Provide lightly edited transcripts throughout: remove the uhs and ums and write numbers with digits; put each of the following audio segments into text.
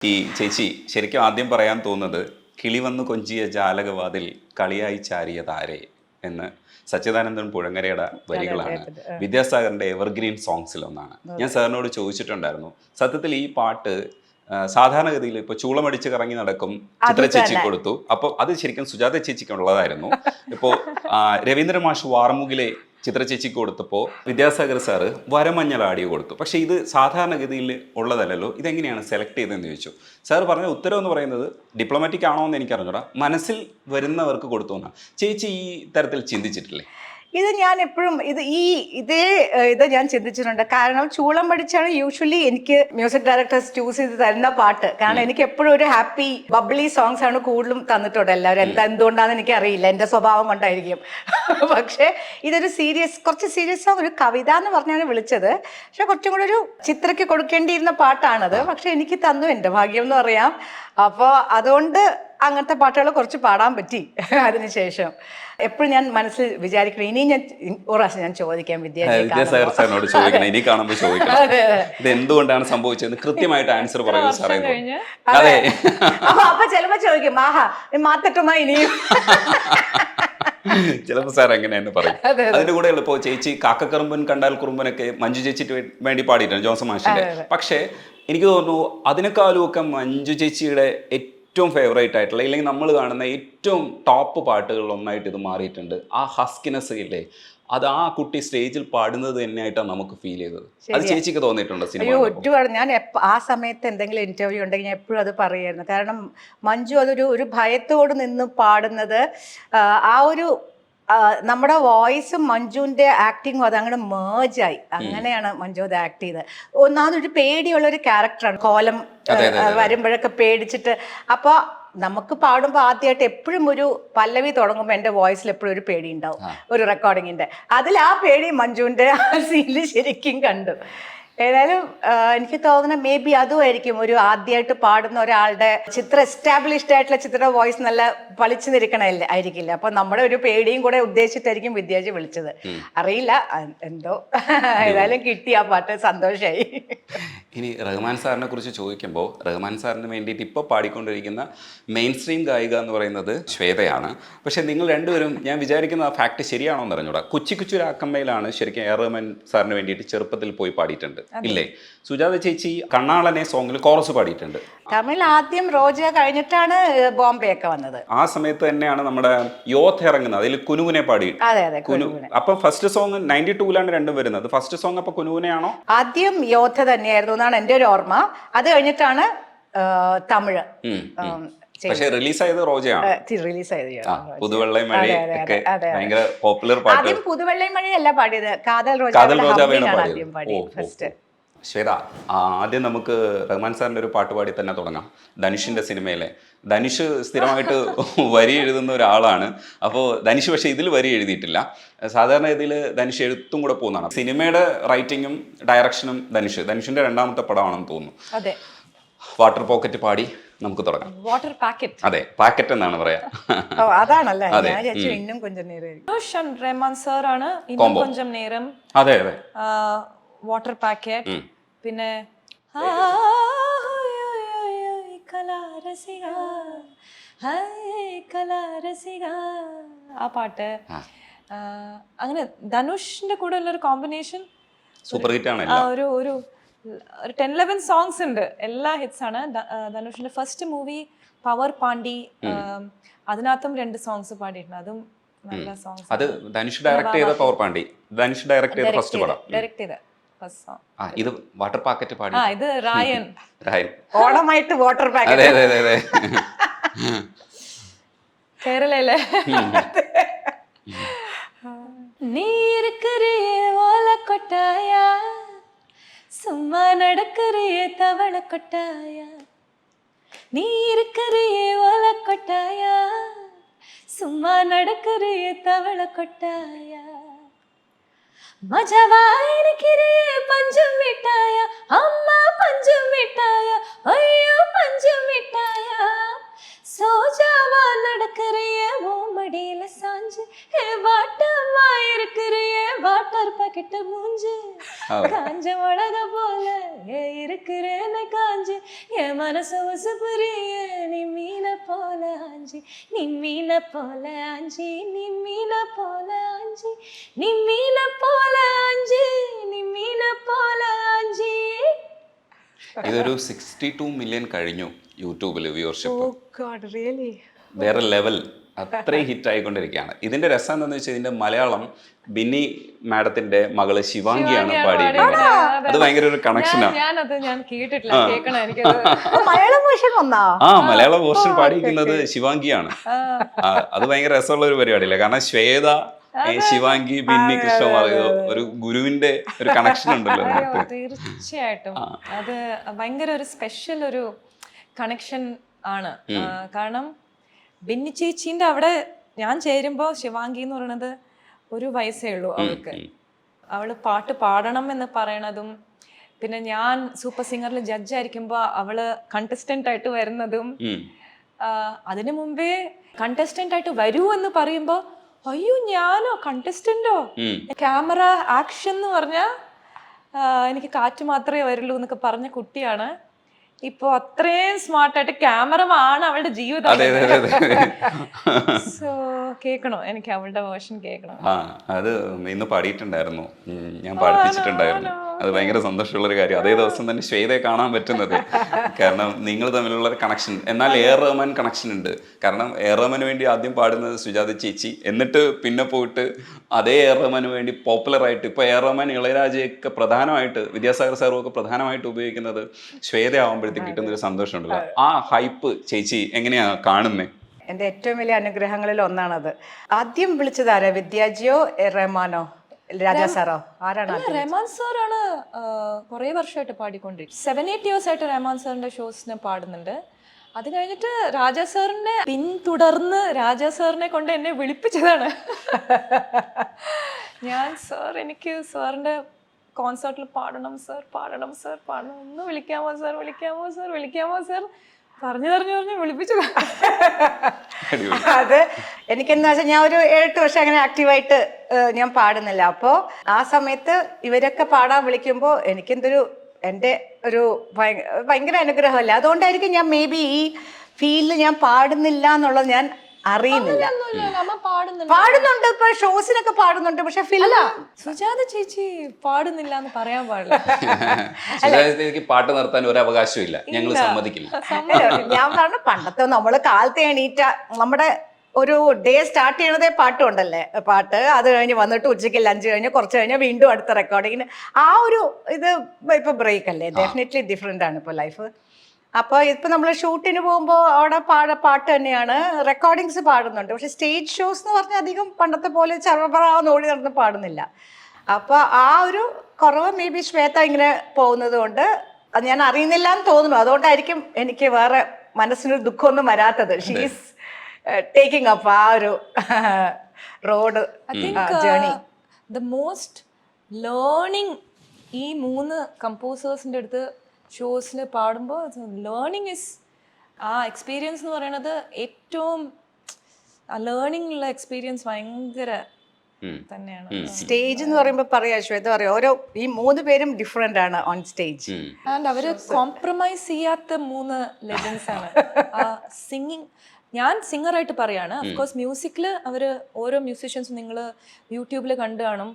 ഈ ചേച്ചി ശരിക്കും ആദ്യം പറയാൻ തോന്നുന്നത് കിളി വന്നു കൊഞ്ചിയ ജാലകവാതിൽ കളിയായി ചാരിയ താരെ എന്ന് സച്ചിദാനന്ദൻ പുഴങ്ങരയുടെ വരികളാണ് വിദ്യാസാഗറിന്റെ എവർഗ്രീൻ സോങ്സിൽ ഒന്നാണ്. ഞാൻ സാറിനോട് ചോദിച്ചിട്ടുണ്ടായിരുന്നു, സത്യത്തിൽ ഈ പാട്ട് സാധാരണഗതിയിൽ ഇപ്പോൾ ചൂളമടിച്ച് കറങ്ങി നടക്കും ചിത്ര ചേച്ചിക്ക് കൊടുത്തു, അപ്പോൾ അത് ശരിക്കും സുജാത ചേച്ചിക്ക് ഉള്ളതായിരുന്നു. ഇപ്പോൾ രവീന്ദ്ര മാഷ് വാർമുകിലെ ചിത്ര ചേച്ചിക്ക് കൊടുത്തപ്പോൾ വിദ്യാസാഗർ സാറ് വരമഞ്ഞൾ ആഡിയോ കൊടുത്തു. പക്ഷേ ഇത് സാധാരണഗതിയിൽ ഉള്ളതല്ലല്ലോ, ഇതെങ്ങനെയാണ് സെലക്ട് ചെയ്തതെന്ന് ചോദിച്ചു. സാർ പറഞ്ഞ ഉത്തരം എന്ന് പറയുന്നത് ഡിപ്ലോമാറ്റിക് ആണോ എന്ന് എനിക്കറിഞ്ഞൂടാ, മനസ്സിൽ വരുന്നവർക്ക് കൊടുത്തു എന്നാണ്. ചേച്ചി ഈ തരത്തിൽ ചിന്തിച്ചിട്ടില്ലേ? ഇത് ഞാൻ എപ്പോഴും ഇത് ഞാൻ ചിന്തിച്ചിട്ടുണ്ട്. കാരണം ചൂളം പഠിച്ചാണ് യൂഷ്വലി എനിക്ക് മ്യൂസിക് ഡയറക്ടേഴ്സ് ചൂസ് ചെയ്ത് തരുന്ന പാട്ട്. കാരണം എനിക്ക് എപ്പോഴും ഒരു ഹാപ്പി ബബ്ലി സോങ്സ് ആണ് കൂടുതലും തന്നിട്ടുണ്ട് എല്ലാവരും. എന്തുകൊണ്ടാണെന്ന് എനിക്ക് അറിയില്ല, എൻ്റെ സ്വഭാവം കൊണ്ടായിരിക്കും. പക്ഷേ ഇതൊരു കുറച്ച് സീരിയസ് സോങ്, ഒരു കവിത എന്ന് പറഞ്ഞാണ് വിളിച്ചത്. പക്ഷെ കുറച്ചും കൂടെ ഒരു ചിത്രയ്ക്ക് കൊടുക്കേണ്ടിയിരുന്ന പാട്ടാണത്. പക്ഷെ എനിക്ക് തന്നു, എൻ്റെ ഭാഗ്യം എന്ന് പറയാം. അപ്പോൾ അതുകൊണ്ട് അങ്ങനത്തെ പാട്ടുകൾ കുറച്ച് പാടാൻ പറ്റി. അതിനുശേഷം എപ്പോഴും ഞാൻ മനസ്സിൽ വിചാരിക്കണം, ഇനി ഞാൻ ഒരു പ്രാവശ്യം ഞാൻ ചോദിക്കാം വിദ്യാസാഗർ സാറിനോട് ചോദിക്കണം, ഇനി കാണുമ്പോൾ ചോദിക്കണം ഇത് എന്തുകൊണ്ടാണ് സംഭവിച്ചത്, കൃത്യമായിട്ട് ആൻസർ പറയൂ സാറേ. അതെ, അപ്പൊ ചിലപ്പോ ചോദിക്കും, ആഹാ മാത്തട്ടുമാ ഇനിയും ചിലപ്പോൾ സാർ എങ്ങനെ തന്നെ പറയും. അതിന്റെ കൂടെ ഇപ്പോൾ ചേച്ചി കാക്കക്കറുമ്പൻ കണ്ടാൽ കുറുമ്പനൊക്കെ മഞ്ജു ചേച്ചിക്ക് വേണ്ടി പാടിയിട്ടുണ്ട്, ജോൺസൺ മാഷിന്റെ. പക്ഷേ എനിക്ക് തോന്നുന്നു അതിനേക്കാളും ഒക്കെ മഞ്ജു ചേച്ചിയുടെ ഏറ്റവും ഫേവറേറ്റ് ആയിട്ടുള്ള, ഇല്ലെങ്കിൽ നമ്മൾ കാണുന്ന ഏറ്റവും ടോപ്പ് പാട്ടുകളിൽ ഒന്നായിട്ട് ഇത് മാറിയിട്ടുണ്ട്. ആ ഹസ്കിനെസ് ഇല്ലേ, അത് ആ കുട്ടി സ്റ്റേജിൽ പാടുന്നത് തന്നെയായിട്ടാണ് നമുക്ക് ഫീൽ ചെയ്തത്. അത് ചേച്ചിക്ക് തോന്നിയിട്ടുണ്ടോ സിനിമ? ഒരുപാട്. ഞാൻ ആ സമയത്ത് എന്തെങ്കിലും ഇന്റർവ്യൂ ഉണ്ടെങ്കിൽ ഞാൻ എപ്പോഴും അത് പറയായിരുന്നു. കാരണം മഞ്ജു ഒരു ഭയത്തോട് നിന്ന് പാടുന്നത്, ആ ഒരു നമ്മുടെ വോയിസും മഞ്ജുവിൻ്റെ ആക്ടിങ്ങും അതങ്ങനെ മേജായി. അങ്ങനെയാണ് മഞ്ജു അത് ആക്ട് ചെയ്തത്. ഒന്നാമതൊരു പേടിയുള്ളൊരു ക്യാരക്ടറാണ്. കോലം വരുമ്പോഴൊക്കെ പേടിച്ചിട്ട്. അപ്പോൾ നമുക്ക് പാടുമ്പോൾ ആദ്യമായിട്ട് എപ്പോഴും ഒരു പല്ലവി തുടങ്ങുമ്പോൾ എൻ്റെ വോയിസിൽ എപ്പോഴും ഒരു പേടി ഉണ്ടാവും, ഒരു റെക്കോർഡിങ്ങിൻ്റെ. അതിൽ ആ പേടി മഞ്ജുവിൻ്റെ ആ സീനിൽ ശരിക്കും കണ്ടു. ഏതായാലും എനിക്ക് തോന്നുന്ന മേ ബി അതുമായിരിക്കും, ഒരു ആദ്യമായിട്ട് പാടുന്ന ഒരാളുടെ എസ്റ്റാബ്ലിഷ്ഡ് ആയിട്ടുള്ള ചിത്രയുടെ വോയിസ് നല്ല പളിച്ചു നിൽക്കണല്ലേ ആയിരിക്കില്ല. അപ്പൊ നമ്മുടെ ഒരു പേടിയും കൂടെ ഉദ്ദേശിച്ചിട്ടായിരിക്കും വിദ്യാജി വിളിച്ചത്, അറിയില്ല എന്തോ. ഏതായാലും കിട്ടി ആ പാട്ട്, സന്തോഷമായി. ഇനി റഹ്മാൻ സാറിനെ കുറിച്ച് ചോദിക്കുമ്പോൾ, റഹ്മാൻ സാറിന് വേണ്ടിയിട്ട് ഇപ്പോൾ പാടിക്കൊണ്ടിരിക്കുന്ന മെയിൻ സ്ട്രീം ഗായിക എന്ന് പറയുന്നത് ശ്വേതയാണ്. പക്ഷെ നിങ്ങൾ രണ്ടുപേരും, ഞാൻ വിചാരിക്കുന്ന ആ ഫാക്ട് ശരിയാണോ എന്ന് അറിഞ്ഞൂടാ, കൊച്ചി രാക്കമ്മയിലാണ് ശരിക്കും റഹ്മാൻ സാറിന് വേണ്ടിയിട്ട് ചെറുപ്പത്തിൽ പോയി പാടിയിട്ടുണ്ട് ഇല്ലേ? സുജാത ചേച്ചി കണ്ണാളനെ സോങ്ങിൽ കോറസ് പാടിയിട്ടുണ്ട്. തമിഴ് ആദ്യം റോജ കഴിഞ്ഞിട്ടാണ് ബോംബെ ഒക്കെ വന്നത്. ആ സമയത്ത് തന്നെയാണ് നമ്മുടെ യോധ ഇറങ്ങുന്നത്, അതിൽ കുനുകുനെ പാടി. അപ്പൊ ഫസ്റ്റ് സോങ് 92-ലാണ് രണ്ടും വരുന്നത്. ഫസ്റ്റ് സോങ് അപ്പൊ കുനുകുനെയാണോ? ആദ്യം യോധ തന്നെയായിരുന്നു എന്നാണ് എൻ്റെ ഒരു ഓർമ്മ. അത് കഴിഞ്ഞിട്ടാണ് തമിഴ്. പക്ഷേ റിലീസായത് റോജയാണ്. പുതുവെള്ളൈ മഴ ഭയങ്കര പോപ്പുലർ പാട്ട്. ആദ്യം പുതുവെള്ളൈ മഴയല്ല പാടിയത്, കാതൽ റോജ ആദ്യം പാടിയത് ഫസ്റ്റ്. ശ്വേത, ആദ്യം നമുക്ക് റഹ്മാൻ സാറിൻ്റെ ഒരു പാട്ട് പാടി തന്നെ തുടങ്ങാം. ധനുഷിൻ്റെ സിനിമയിലെ ധനുഷ് സ്ഥിരമായിട്ട് വരി എഴുതുന്ന ഒരാളാണ്. അപ്പോൾ ധനുഷ് പക്ഷേ ഇതിൽ വരി എഴുതിയിട്ടില്ല. സാധാരണ ഇതിൽ ധനുഷ് എഴുത്തും കൂടെ പോകുന്നതാണ്. സിനിമയുടെ റൈറ്റിങ്ങും ഡയറക്ഷനും ധനുഷിൻ്റെ രണ്ടാമത്തെ പടമാണെന്ന് തോന്നുന്നു. അതെ. വാട്ടർ പോക്കറ്റ് പാടി നമുക്ക് തുടങ്ങാം. Water packet. അതെ, പാക്കറ്റ് എന്നാണ് പറയാ. അതാണല്ലേ, ഞാൻ വിചാരിച്ചു ഇന്നും கொஞ்சம் നേരം. റഹ്മാൻ സാർ ആണ് ഇന്നും கொஞ்சம் നേരം. അതെ അതെ. വാട്ടർ പാക്കറ്റ്, പിന്നെ ആ പാട്ട്. അങ്ങനെ ധനുഷിന്റെ കൂടെ ഉള്ളൊരു കോമ്പിനേഷൻ സൂപ്പർ ഹിറ്റ് ആണ്. ഒരു 10-11 സോങ്സ് ഉണ്ട്, എല്ലാ ഹിറ്റ്സ് ആണ്. ധനുഷിന്റെ ഫസ്റ്റ് മൂവി പവർ പാണ്ടി, അതിനകത്തും 2 സോങ്സ് പാടിയിട്ടുണ്ട്, അതും നല്ല സോങ്സ്. അത് ധനുഷ് ഡയറക്ട് ചെയ്ത പവർ പാണ്ടി, ധനുഷ് ഡയറക്ട് ചെയ്ത ഫസ്റ്റ് പടം. ഡയറക്ട് ചെയ്ത ഫസ്റ്റ് സോങ്. ഇത് വാട്ടർ പാക്കറ്റ് പാടി. ഇത് റായൻ. ഓണമായിട്ട് water packet. അതെ അതെ അതെ. കേരളയിലെ നീർക്കറിയ ഓല കൊട്ടായ, சும்மா நடக்கறியே தவள கொட்டாயா, நீ இருக்கறியே ஓல கொட்டாயா, சும்மா நடக்கறியே தவள கொட்டாயா, மஜவா இருக்கிறியே பஞ்சம் மிட்டாயா, அம்மா பஞ்சம் மிட்டாயா, ஐயோ பஞ்சம் மிட்டாயா, சோஜாவா நடக்கறியே ஓ மடியில சாஞ்சு, வாட்டமா இருக்கிறியே வாட்டர் பாக்கெட் மூஞ்சு, காஞ்ச மிளகா போல இருக்கிறேன்னு காஞ்சி என் மனசு உசுப்புரிய நீ மீன போல ஆஞ்சி நீ மீன போல ஆஞ்சி நீ மீன போல ஆஞ்சி நீ மீன போல ஆஞ்சி நீ மீന போல ആഞ്ചി. ഇതൊരു 62 മില്യൺ കഴിഞ്ഞു യൂട്യൂബിൽ വ്യൂവർഷിപ്പ്. Oh God, really? വേറെ ലെവൽ, അത്രയും ഹിറ്റ് ആയിക്കൊണ്ടിരിക്കുകയാണ്. ഇതിന്റെ രസം എന്താണെന്ന് വെച്ചാൽ ഇതിന്റെ മലയാളം ബിന്നി മാഡത്തിന്റെ മകള് ശിവാംഗിയാണ് പാടിയിട്ടുള്ളത്. അത് ഭയങ്കര ഒരു കണക്ഷനാണ്. ഞാൻ കേട്ടിട്ടില്ല, കേൾക്കണം എനിക്കത്. മലയാളം വേർഷൻ വന്നാ? ആ മലയാള വേർഷൻ പാടിയിരിക്കുന്നത് ശിവാംഗിയാണ്. അത് ഭയങ്കര രസമുള്ള ഒരു പരിപാടിയല്ലേ, കാരണം ശ്വേത, ശിവാംഗി, ബിന്നി, കൃഷ്ണകുമാർ, ഒരു ഗുരുവിന്റെ ഒരു കണക്ഷൻ ഉണ്ടല്ലോ. തീർച്ചയായിട്ടും അത് ഭയങ്കര ഒരു സ്പെഷ്യൽ ഒരു കണക്ഷൻ ആണ്. കാരണം ബിന്നി ചേച്ചീൻ്റെ അവിടെ ഞാൻ ചേരുമ്പോ ശിവാംഗി എന്ന് പറയുന്നത് 1 വയസ്സേ ഉള്ളൂ അവൾക്ക്. അവള് പാട്ട് പാടണം എന്ന് പറയണതും, പിന്നെ ഞാൻ സൂപ്പർ സിംഗറിൽ ജഡ്ജായിരിക്കുമ്പോൾ അവള് കണ്ടസ്റ്റന്റ് ആയിട്ട് വരുന്നതും, അതിനു മുമ്പേ കണ്ടസ്റ്റന്റ് ആയിട്ട് വരൂ എന്ന് പറയുമ്പോ അയ്യോ ഞാനോ കണ്ടസ്റ്റന്റോ, ക്യാമറ ആക്ഷൻ എന്ന് പറഞ്ഞാൽ എനിക്ക് കാറ്റ് മാത്രമേ വരുള്ളൂ എന്നൊക്കെ പറഞ്ഞ കുട്ടിയാണ്. ഇപ്പൊ അത്രയും സ്മാർട്ടായിട്ട് ക്യാമറമാണ് അവളുടെ ജീവിതം. സോ കേൾക്കണോ, എനിക്ക് അവളുടെ വേർഷൻ കേൾക്കണം. അത് ഇന്ന് പാടിയിട്ടുണ്ടായിരുന്നു, ഞാൻ പാടിപ്പിച്ചിട്ടുണ്ടായിരുന്നു. അത് ഭയങ്കര സന്തോഷമുള്ളൊരു കാര്യം. അതേ ദിവസം തന്നെ ശ്വേതയെ കാണാൻ പറ്റുന്നത്, കാരണം നിങ്ങൾ തമ്മിലുള്ള ഒരു കണക്ഷൻ. എന്നാൽ എ ആർ റഹ്മാൻ കണക്ഷൻ ഉണ്ട്. കാരണം എ ആർ റഹ്മാന് വേണ്ടി ആദ്യം പാടുന്നത് സുജാത ചേച്ചി, എന്നിട്ട് പിന്നെ പോയിട്ട് അതേ എ ആർ റഹ്മാന് വേണ്ടി പോപ്പുലറായിട്ട് ഇപ്പൊ എ ആർ റഹ്മാൻ, ഇളയരാജയൊക്കെ പ്രധാനമായിട്ട്, വിദ്യാസാഗർ സാറും ഒക്കെ പ്രധാനമായിട്ട് ഉപയോഗിക്കുന്നത് ശ്വേത ആവുമ്പോഴത്തേക്ക് കിട്ടുന്ന ഒരു സന്തോഷമുണ്ടല്ലോ. ആ ഹൈപ്പ് ചേച്ചി എങ്ങനെയാ കാണുന്നേ? എൻ്റെ ഏറ്റവും വലിയ അനുഗ്രഹങ്ങളിൽ ഒന്നാണത്. ആദ്യം വിളിച്ചത് ആരാ? വിദ്യാജിയോ റഹ്മാനോ രാജാ സാറോ? ആരാണ്? റഹ്മാൻ സാറാണ് കുറേ വർഷമായിട്ട് പാടിക്കൊണ്ടിരിക്കും. 7-8 years ആയിട്ട് റഹ്മാൻ സാറിന്റെ ഷോസിന് പാടുന്നുണ്ട്. അത് കഴിഞ്ഞിട്ട് രാജാ സാറിനെ പിന്തുടർന്ന് രാജാ സാറിനെ കൊണ്ട് എന്നെ വിളിപ്പിച്ചതാണ്. ഞാൻ സാർ, എനിക്ക് സാറിന്റെ കോൺസേർട്ടിൽ പാടണം സാർ, പാടണം സാർ, പാടണം, ഒന്ന് വിളിക്കാമോ സാർ, വിളിക്കാമോ സാർ, വിളിക്കാമോ സാർ പറഞ്ഞു വിളിപ്പിച്ചു. അത് എനിക്കെന്താ വെച്ചാൽ ഞാൻ ഒരു 7-8 വർഷം അങ്ങനെ ആക്റ്റീവായിട്ട് ഞാൻ പാടുന്നില്ല. അപ്പോൾ ആ സമയത്ത് ഇവരൊക്കെ പാടാൻ വിളിക്കുമ്പോൾ എനിക്കെന്തൊരു, എൻ്റെ ഒരു ഭയങ്കര അനുഗ്രഹമല്ല. അതുകൊണ്ടായിരിക്കും ഞാൻ മേ ബി ഈ ഫീൽഡിൽ ഞാൻ പാടുന്നില്ല എന്നുള്ളത് ഞാൻ അറിയുന്നില്ല. പാടുന്നുണ്ട്, ഇപ്പൊ ഷോസിനൊക്കെ പാടുന്നുണ്ട്, പക്ഷെ ഫിലിം. സുജാത ചേച്ചി പാടുന്നില്ല എന്ന് പറയാൻ പാടില്ല. സുജാതയ്ക്ക് പാട്ട് നിർത്താൻ ഒരു അവകാശവും ഇല്ല, ഞങ്ങൾ സമ്മതിക്കില്ല. ഞാൻ പറഞ്ഞു, പണ്ടത്തെ നമ്മള് കാലത്ത് എണീറ്റ നമ്മുടെ ഒരു ഡേ സ്റ്റാർട്ട് ചെയ്യണതേ പാട്ടുണ്ടല്ലേ, പാട്ട്. അത് കഴിഞ്ഞ് വന്നിട്ട് ഉച്ചയ്ക്ക് ലഞ്ച് കഴിഞ്ഞ് കുറച്ച് കഴിഞ്ഞാൽ വീണ്ടും അടുത്ത റെക്കോർഡിങ്ങിന്. ആ ഒരു ഇത് ഇപ്പൊ ബ്രേക്ക് അല്ലേ, ഡെഫിനറ്റ്ലി ഡിഫറെന്റ് ആണ് ഇപ്പൊ ലൈഫ്. അപ്പോൾ ഇപ്പം നമ്മൾ ഷൂട്ടിന് പോകുമ്പോൾ അവിടെ പാട്ട് തന്നെയാണ്, റെക്കോർഡിങ്സ് പാടുന്നുണ്ട്. പക്ഷെ സ്റ്റേജ് ഷോസ് എന്ന് പറഞ്ഞാൽ അധികം പണ്ടത്തെ പോലെ ചറപറാന്ന് ഓടി നടന്ന് പാടുന്നില്ല. അപ്പോൾ ആ ഒരു കുറവ് മേ ബി ശ്വേത ഇങ്ങനെ പോകുന്നത് കൊണ്ട് അത് ഞാൻ അറിയുന്നില്ല എന്ന് തോന്നുന്നു. അതുകൊണ്ടായിരിക്കും എനിക്ക് വേറെ മനസ്സിനൊരു ദുഃഖമൊന്നും വരാത്തത്. ഷീസ് ടേക്കിംഗ് അപ്പ് ആ ഒരു road journey. The most learning ഈ 3 കമ്പോസേഴ്സിൻ്റെ അടുത്ത് ഷോസിൽ പാടുമ്പോൾ ലേണിംഗ് ഇസ്, ആ എക്സ്പീരിയൻസ് എന്ന് പറയുന്നത് ഏറ്റവും ലേണിംഗ് ഉള്ള എക്സ്പീരിയൻസ് ഭയങ്കര തന്നെയാണ്. സ്റ്റേജ് എന്ന് പറയുമ്പോൾ പറയാ ശ്വേത പറയാം, ഓരോ ഈ 3 പേരും ഡിഫറെന്റ് ആണ് ഓൺ സ്റ്റേജ്. ആൻഡ് അവര് കോംപ്രമൈസ് ചെയ്യാത്ത 3 ലെജൻസ് ആണ്. സിംഗിങ്, ഞാൻ സിംഗറായിട്ട് പറയാണ്. അഫ്കോഴ്സ് മ്യൂസിക്കിൽ അവര് ഓരോ മ്യൂസിഷ്യൻസും നിങ്ങൾ യൂട്യൂബിൽ കണ്ടു കാണും,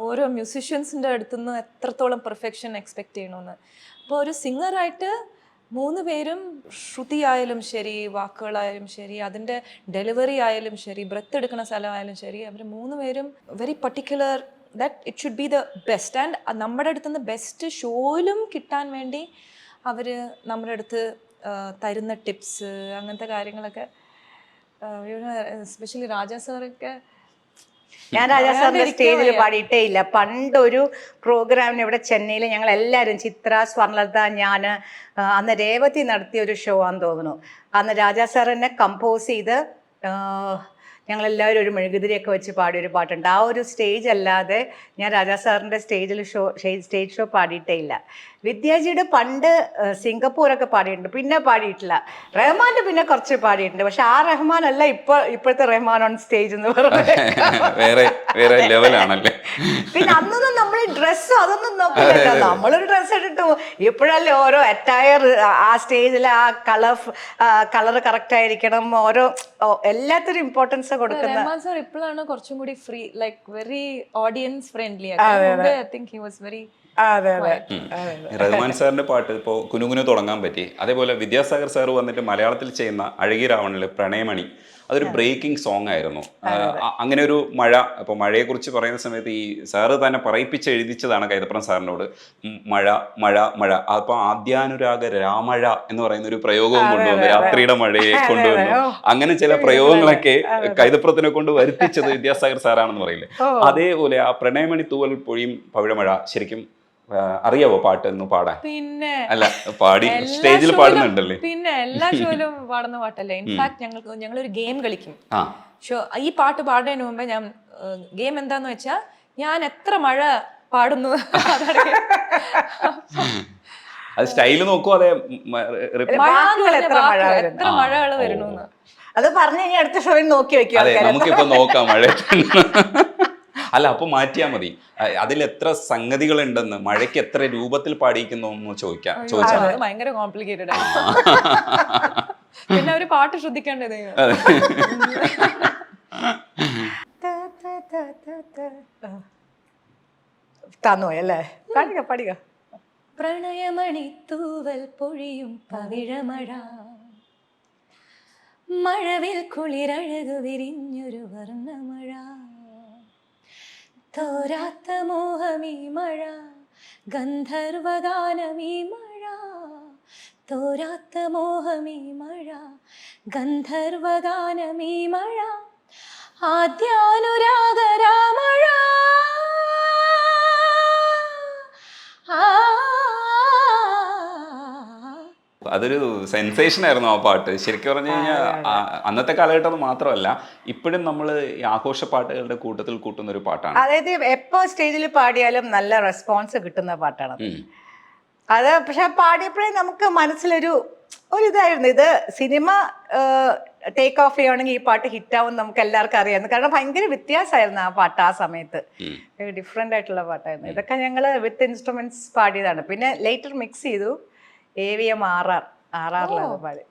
ഓരോ മ്യൂസിഷ്യൻസിൻ്റെ അടുത്തുനിന്ന് എത്രത്തോളം പെർഫെക്ഷൻ എക്സ്പെക്റ്റ് ചെയ്യണമെന്ന്. അപ്പോൾ ഒരു സിംഗറായിട്ട് 3 പേരും ശ്രുതി ആയാലും ശരി, വാക്കുകളായാലും ശരി, അതിൻ്റെ ഡെലിവറി ആയാലും ശരി, ബ്രെത്ത് എടുക്കുന്ന സ്ഥലമായാലും ശരി, അവർ 3 പേരും very particular that it should be the best. And നമ്മുടെ അടുത്തുനിന്ന് ബെസ്റ്റ് ഷോയിലും കിട്ടാൻ വേണ്ടി അവർ നമ്മുടെ അടുത്ത് തരുന്ന ടിപ്സ്, അങ്ങനത്തെ കാര്യങ്ങളൊക്കെ, എസ്പെഷ്യലി രാജാ സാറൊക്കെ. ഞാൻ രാജാ സാറിന്റെ സ്റ്റേജിൽ പാടിയിട്ടേ ഇല്ല. പണ്ടൊരു പ്രോഗ്രാമിന് ഇവിടെ ചെന്നൈയിൽ ഞങ്ങൾ എല്ലാവരും, ചിത്ര, സ്വർണലത, ഞാൻ, അന്ന് രേവതി നടത്തിയ ഒരു ഷോ ആണെന്ന് തോന്നുന്നു. അന്ന് രാജാ സാർ എന്നെ കമ്പോസ് ചെയ്ത് ഞങ്ങളെല്ലാവരും ഒരു മെഴുകുതിരിയൊക്കെ വെച്ച് പാടിയൊരു പാട്ടുണ്ട്. ആ ഒരു സ്റ്റേജ് അല്ലാതെ ഞാൻ രാജാ സാറിൻ്റെ സ്റ്റേജ് ഷോ പാടിയിട്ടേ ഇല്ല. വിദ്യാജിയുടെ പണ്ട് സിംഗപ്പൂരൊക്കെ പാടിയിട്ടുണ്ട്, പിന്നെ പാടിയിട്ടില്ല. റഹ്മാന്റെ പിന്നെ കുറച്ച് പാടിയിട്ടുണ്ട്. പക്ഷെ ആ റഹ്മാൻ അല്ല ഇപ്പോഴത്തെ റഹ്മാൻ ഓൺ സ്റ്റേജ് എന്ന് പറയുന്നത്. വേറെ ലെവലാണല്ലേ. പിന്നെ അന്നൊന്നും നമ്മൾ ഡ്രസ്സ് അതൊന്നും നോക്കില്ലല്ലോ. നമ്മളൊരു ഡ്രസ്സ് ഇട്ടിട്ട് ഇപ്പോഴല്ലേ ഓരോ അറ്റയർ, ആ സ്റ്റേജിൽ ആ കളർ കറക്റ്റ് ആയിരിക്കണം, ഓരോ എല്ലാത്തിനും ഇമ്പോർട്ടൻസ് കൊടുക്കുന്ന. റഹ്മാൻ സാർ ഇപ്പോഴാണ് കുറച്ചും കൂടി free, like very audience friendly. I think he was very. Rahman സാറിന്റെ പാട്ട് ഇപ്പോൾ കുനുകുനു തുടങ്ങാൻ പറ്റി. അതേപോലെ വിദ്യാസാഗർ സാർ വന്നിട്ട് മലയാളത്തിൽ ചെയ്യുന്ന അഴകി രാവണില് പ്രണയമണി, അതൊരു ബ്രേക്കിംഗ് സോങ് ആയിരുന്നു. അങ്ങനെ ഒരു മഴ, അപ്പോൾ മഴയെക്കുറിച്ച് പറയുന്ന സമയത്ത് ഈ സാറ് തന്നെ പറയിപ്പിച്ച് എഴുതിച്ചതാണ് കൈതപ്രം സാറിനോട്. മഴ മഴ മഴ, അപ്പോൾ ആദ്യാനുരാഗ രാമഴ എന്ന് പറയുന്ന ഒരു പ്രയോഗവും കൊണ്ടുവന്നു, രാത്രിയുടെ മഴയെ കൊണ്ടുവന്നു. അങ്ങനെ ചില പ്രയോഗങ്ങളൊക്കെ കൈതപ്രത്തിനെ കൊണ്ട് വരുത്തിച്ചത് വിദ്യാസാഗർ സാറാണെന്ന് പറയില്ലേ. അതേപോലെ ആ പ്രണയമണി തൂവൽ പൊഴിയും പവിഴമഴ ശരിക്കും അറിയാവോ പാട്ട് എന്ന് പാടാൻ? പിന്നെ അല്ല, പാടി സ്റ്റേജിൽ പാടുന്നുണ്ടല്ലേ? പിന്നെ എല്ലാ ഷോയിലും പാടുന്ന പാട്ടല്ലേ. ഇൻഫാക്ട് ഞങ്ങളൊരു ഗെയിം കളിക്കും ഷോ. ഈ പാട്ട് പാടുന്നതിന് മുമ്പേ ഞാൻ ഗെയിം എന്താന്ന് വെച്ചാൽ ഞാൻ എത്ര മഴ പാടുന്നു അത് സ്റ്റൈല് നോക്കൂ. അതെ, എത്ര മഴകൾ വരുന്നു അത് പറഞ്ഞു കഴിഞ്ഞാൽ അടുത്ത ഷോയിൽ നോക്കി വെക്കും. അതെ, നമുക്കിപ്പോ നോക്കാം മഴ. അല്ല, അപ്പൊ മാറ്റിയാ മതി. അതിൽ എത്ര സംഗതികളുണ്ടെന്ന്, മഴയ്ക്ക് എത്ര രൂപത്തിൽ പാടിയിരിക്കുന്നു എന്ന് ചോദിച്ചാൽ ഭയങ്കര കോംപ്ലിക്കേറ്റഡ് ആണ്. പിന്നെ അവര് പാട്ട് ശ്രദ്ധിക്കേണ്ടത്. തന്നോയല്ലേ, പാടിക പാടിക. പ്രണയമണി തൂവൽ പൊഴിയും പവിഴമഴ, മഴവിൽ കുളിരഴകു വിരിഞ്ഞൊരു വർണ്ണമഴ, തോരാത്ത മോഹമീ മഴ, ഗന്ധർവഗാനമീ മഴ, തോരാത്ത മോഹമീ മഴ, ഗന്ധർവഗാനമീ മഴ, ആദ്യാനുരാഗ രാമഴ. അതൊരു സെൻസേഷൻ ആയിരുന്നു ആ പാട്ട്. ശരിക്കും പറഞ്ഞു കഴിഞ്ഞാൽ അന്നത്തെ കാലഘട്ടം മാത്രമല്ല, ഇപ്പോഴും നമ്മൾ ഈ ആഘോഷ പാട്ടുകളുടെ കൂട്ടത്തിൽ കൂട്ടുന്ന ഒരു പാട്ടാണ്. അതായത് എപ്പോ സ്റ്റേജിൽ പാടിയാലും നല്ല റെസ്പോൺസ് കിട്ടുന്ന പാട്ടാണ് അത്. പക്ഷെ പാടിയപ്പോഴേ നമുക്ക് മനസ്സിലൊരു ഇതായിരുന്നു, ഇത് സിനിമ ടേക്ക് ഓഫ് ചെയ്യുകയാണെങ്കിൽ ഈ പാട്ട് ഹിറ്റാവും നമുക്ക് എല്ലാവർക്കും അറിയാമായിരുന്നു. കാരണം ഭയങ്കര വ്യത്യാസമായിരുന്നു ആ പാട്ട് ആ സമയത്ത്, ഡിഫറെൻ്റ് ആയിട്ടുള്ള പാട്ടായിരുന്നു. ഇതൊക്കെ ഞങ്ങൾ വിത്ത് ഇൻസ്ട്രുമെന്റ്സ് പാടിയതാണ്. പിന്നെ ലേറ്റർ മിക്സ് ചെയ്തു. AVM ആറാറിലാണ് പാടി.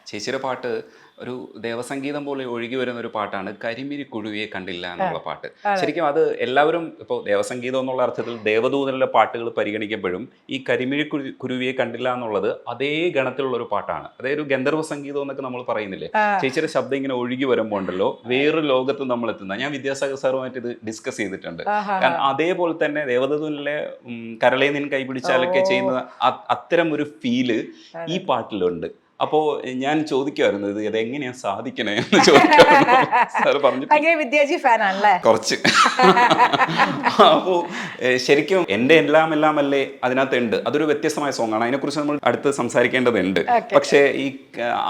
ചേച്ചിയുടെ പാട്ട് ഒരു ദേവസംഗീതം പോലെ ഒഴുകി വരുന്ന ഒരു പാട്ടാണ് കരിമിരി കുഴുവിയെ കണ്ടില്ല എന്നുള്ള പാട്ട്. ശരിക്കും അത് എല്ലാവരും ഇപ്പോൾ ദേവസംഗീതം എന്നുള്ള അർത്ഥത്തിൽ ദേവദൂതനിലെ പാട്ടുകൾ പരിഗണിക്കപ്പെടും. ഈ കരിമിരി കുരുവിയെ കണ്ടില്ല എന്നുള്ളത് അതേ ഗണത്തിലുള്ള ഒരു പാട്ടാണ്. അതായത് ഒരു ഗന്ധർവ സംഗീതം എന്നൊക്കെ നമ്മൾ പറയുന്നില്ലേ. ചേച്ചിയുടെ ശബ്ദം ഇങ്ങനെ ഒഴുകി വരുമ്പോൾ ഉണ്ടല്ലോ, വേറൊരു ലോകത്ത് നമ്മൾ എത്തുന്ന. ഞാൻ വിദ്യാസാഗർ സാറുമായിട്ട് ഇത് ഡിസ്കസ് ചെയ്തിട്ടുണ്ട്. കാരണം അതേപോലെ തന്നെ ദേവദൂതനിലെ കരളെ നിൻ കൈപിടിച്ചാലൊക്കെ ചെയ്യുന്ന അത്തരം ഒരു ഫീല് ഈ പാട്ടിലുണ്ട്. അപ്പോൾ ഞാൻ ചോദിക്കുമായിരുന്നു ഇത് എങ്ങനെയാ സാധിക്കണേ എന്ന് ചോദിക്കാറുണ്ട്. സാർ പറഞ്ഞു വിദ്യാജി ഫാനാണല്ലേ കുറച്ച്. അപ്പോൾ ശരിക്കും എൻ്റെ എല്ലാം അല്ലേ അതിനകത്ത് ഉണ്ട്. അതൊരു വ്യത്യസ്തമായ സോങ് ആണ്, അതിനെക്കുറിച്ച് നമ്മൾ അടുത്ത് സംസാരിക്കേണ്ടതുണ്ട്. പക്ഷേ ഈ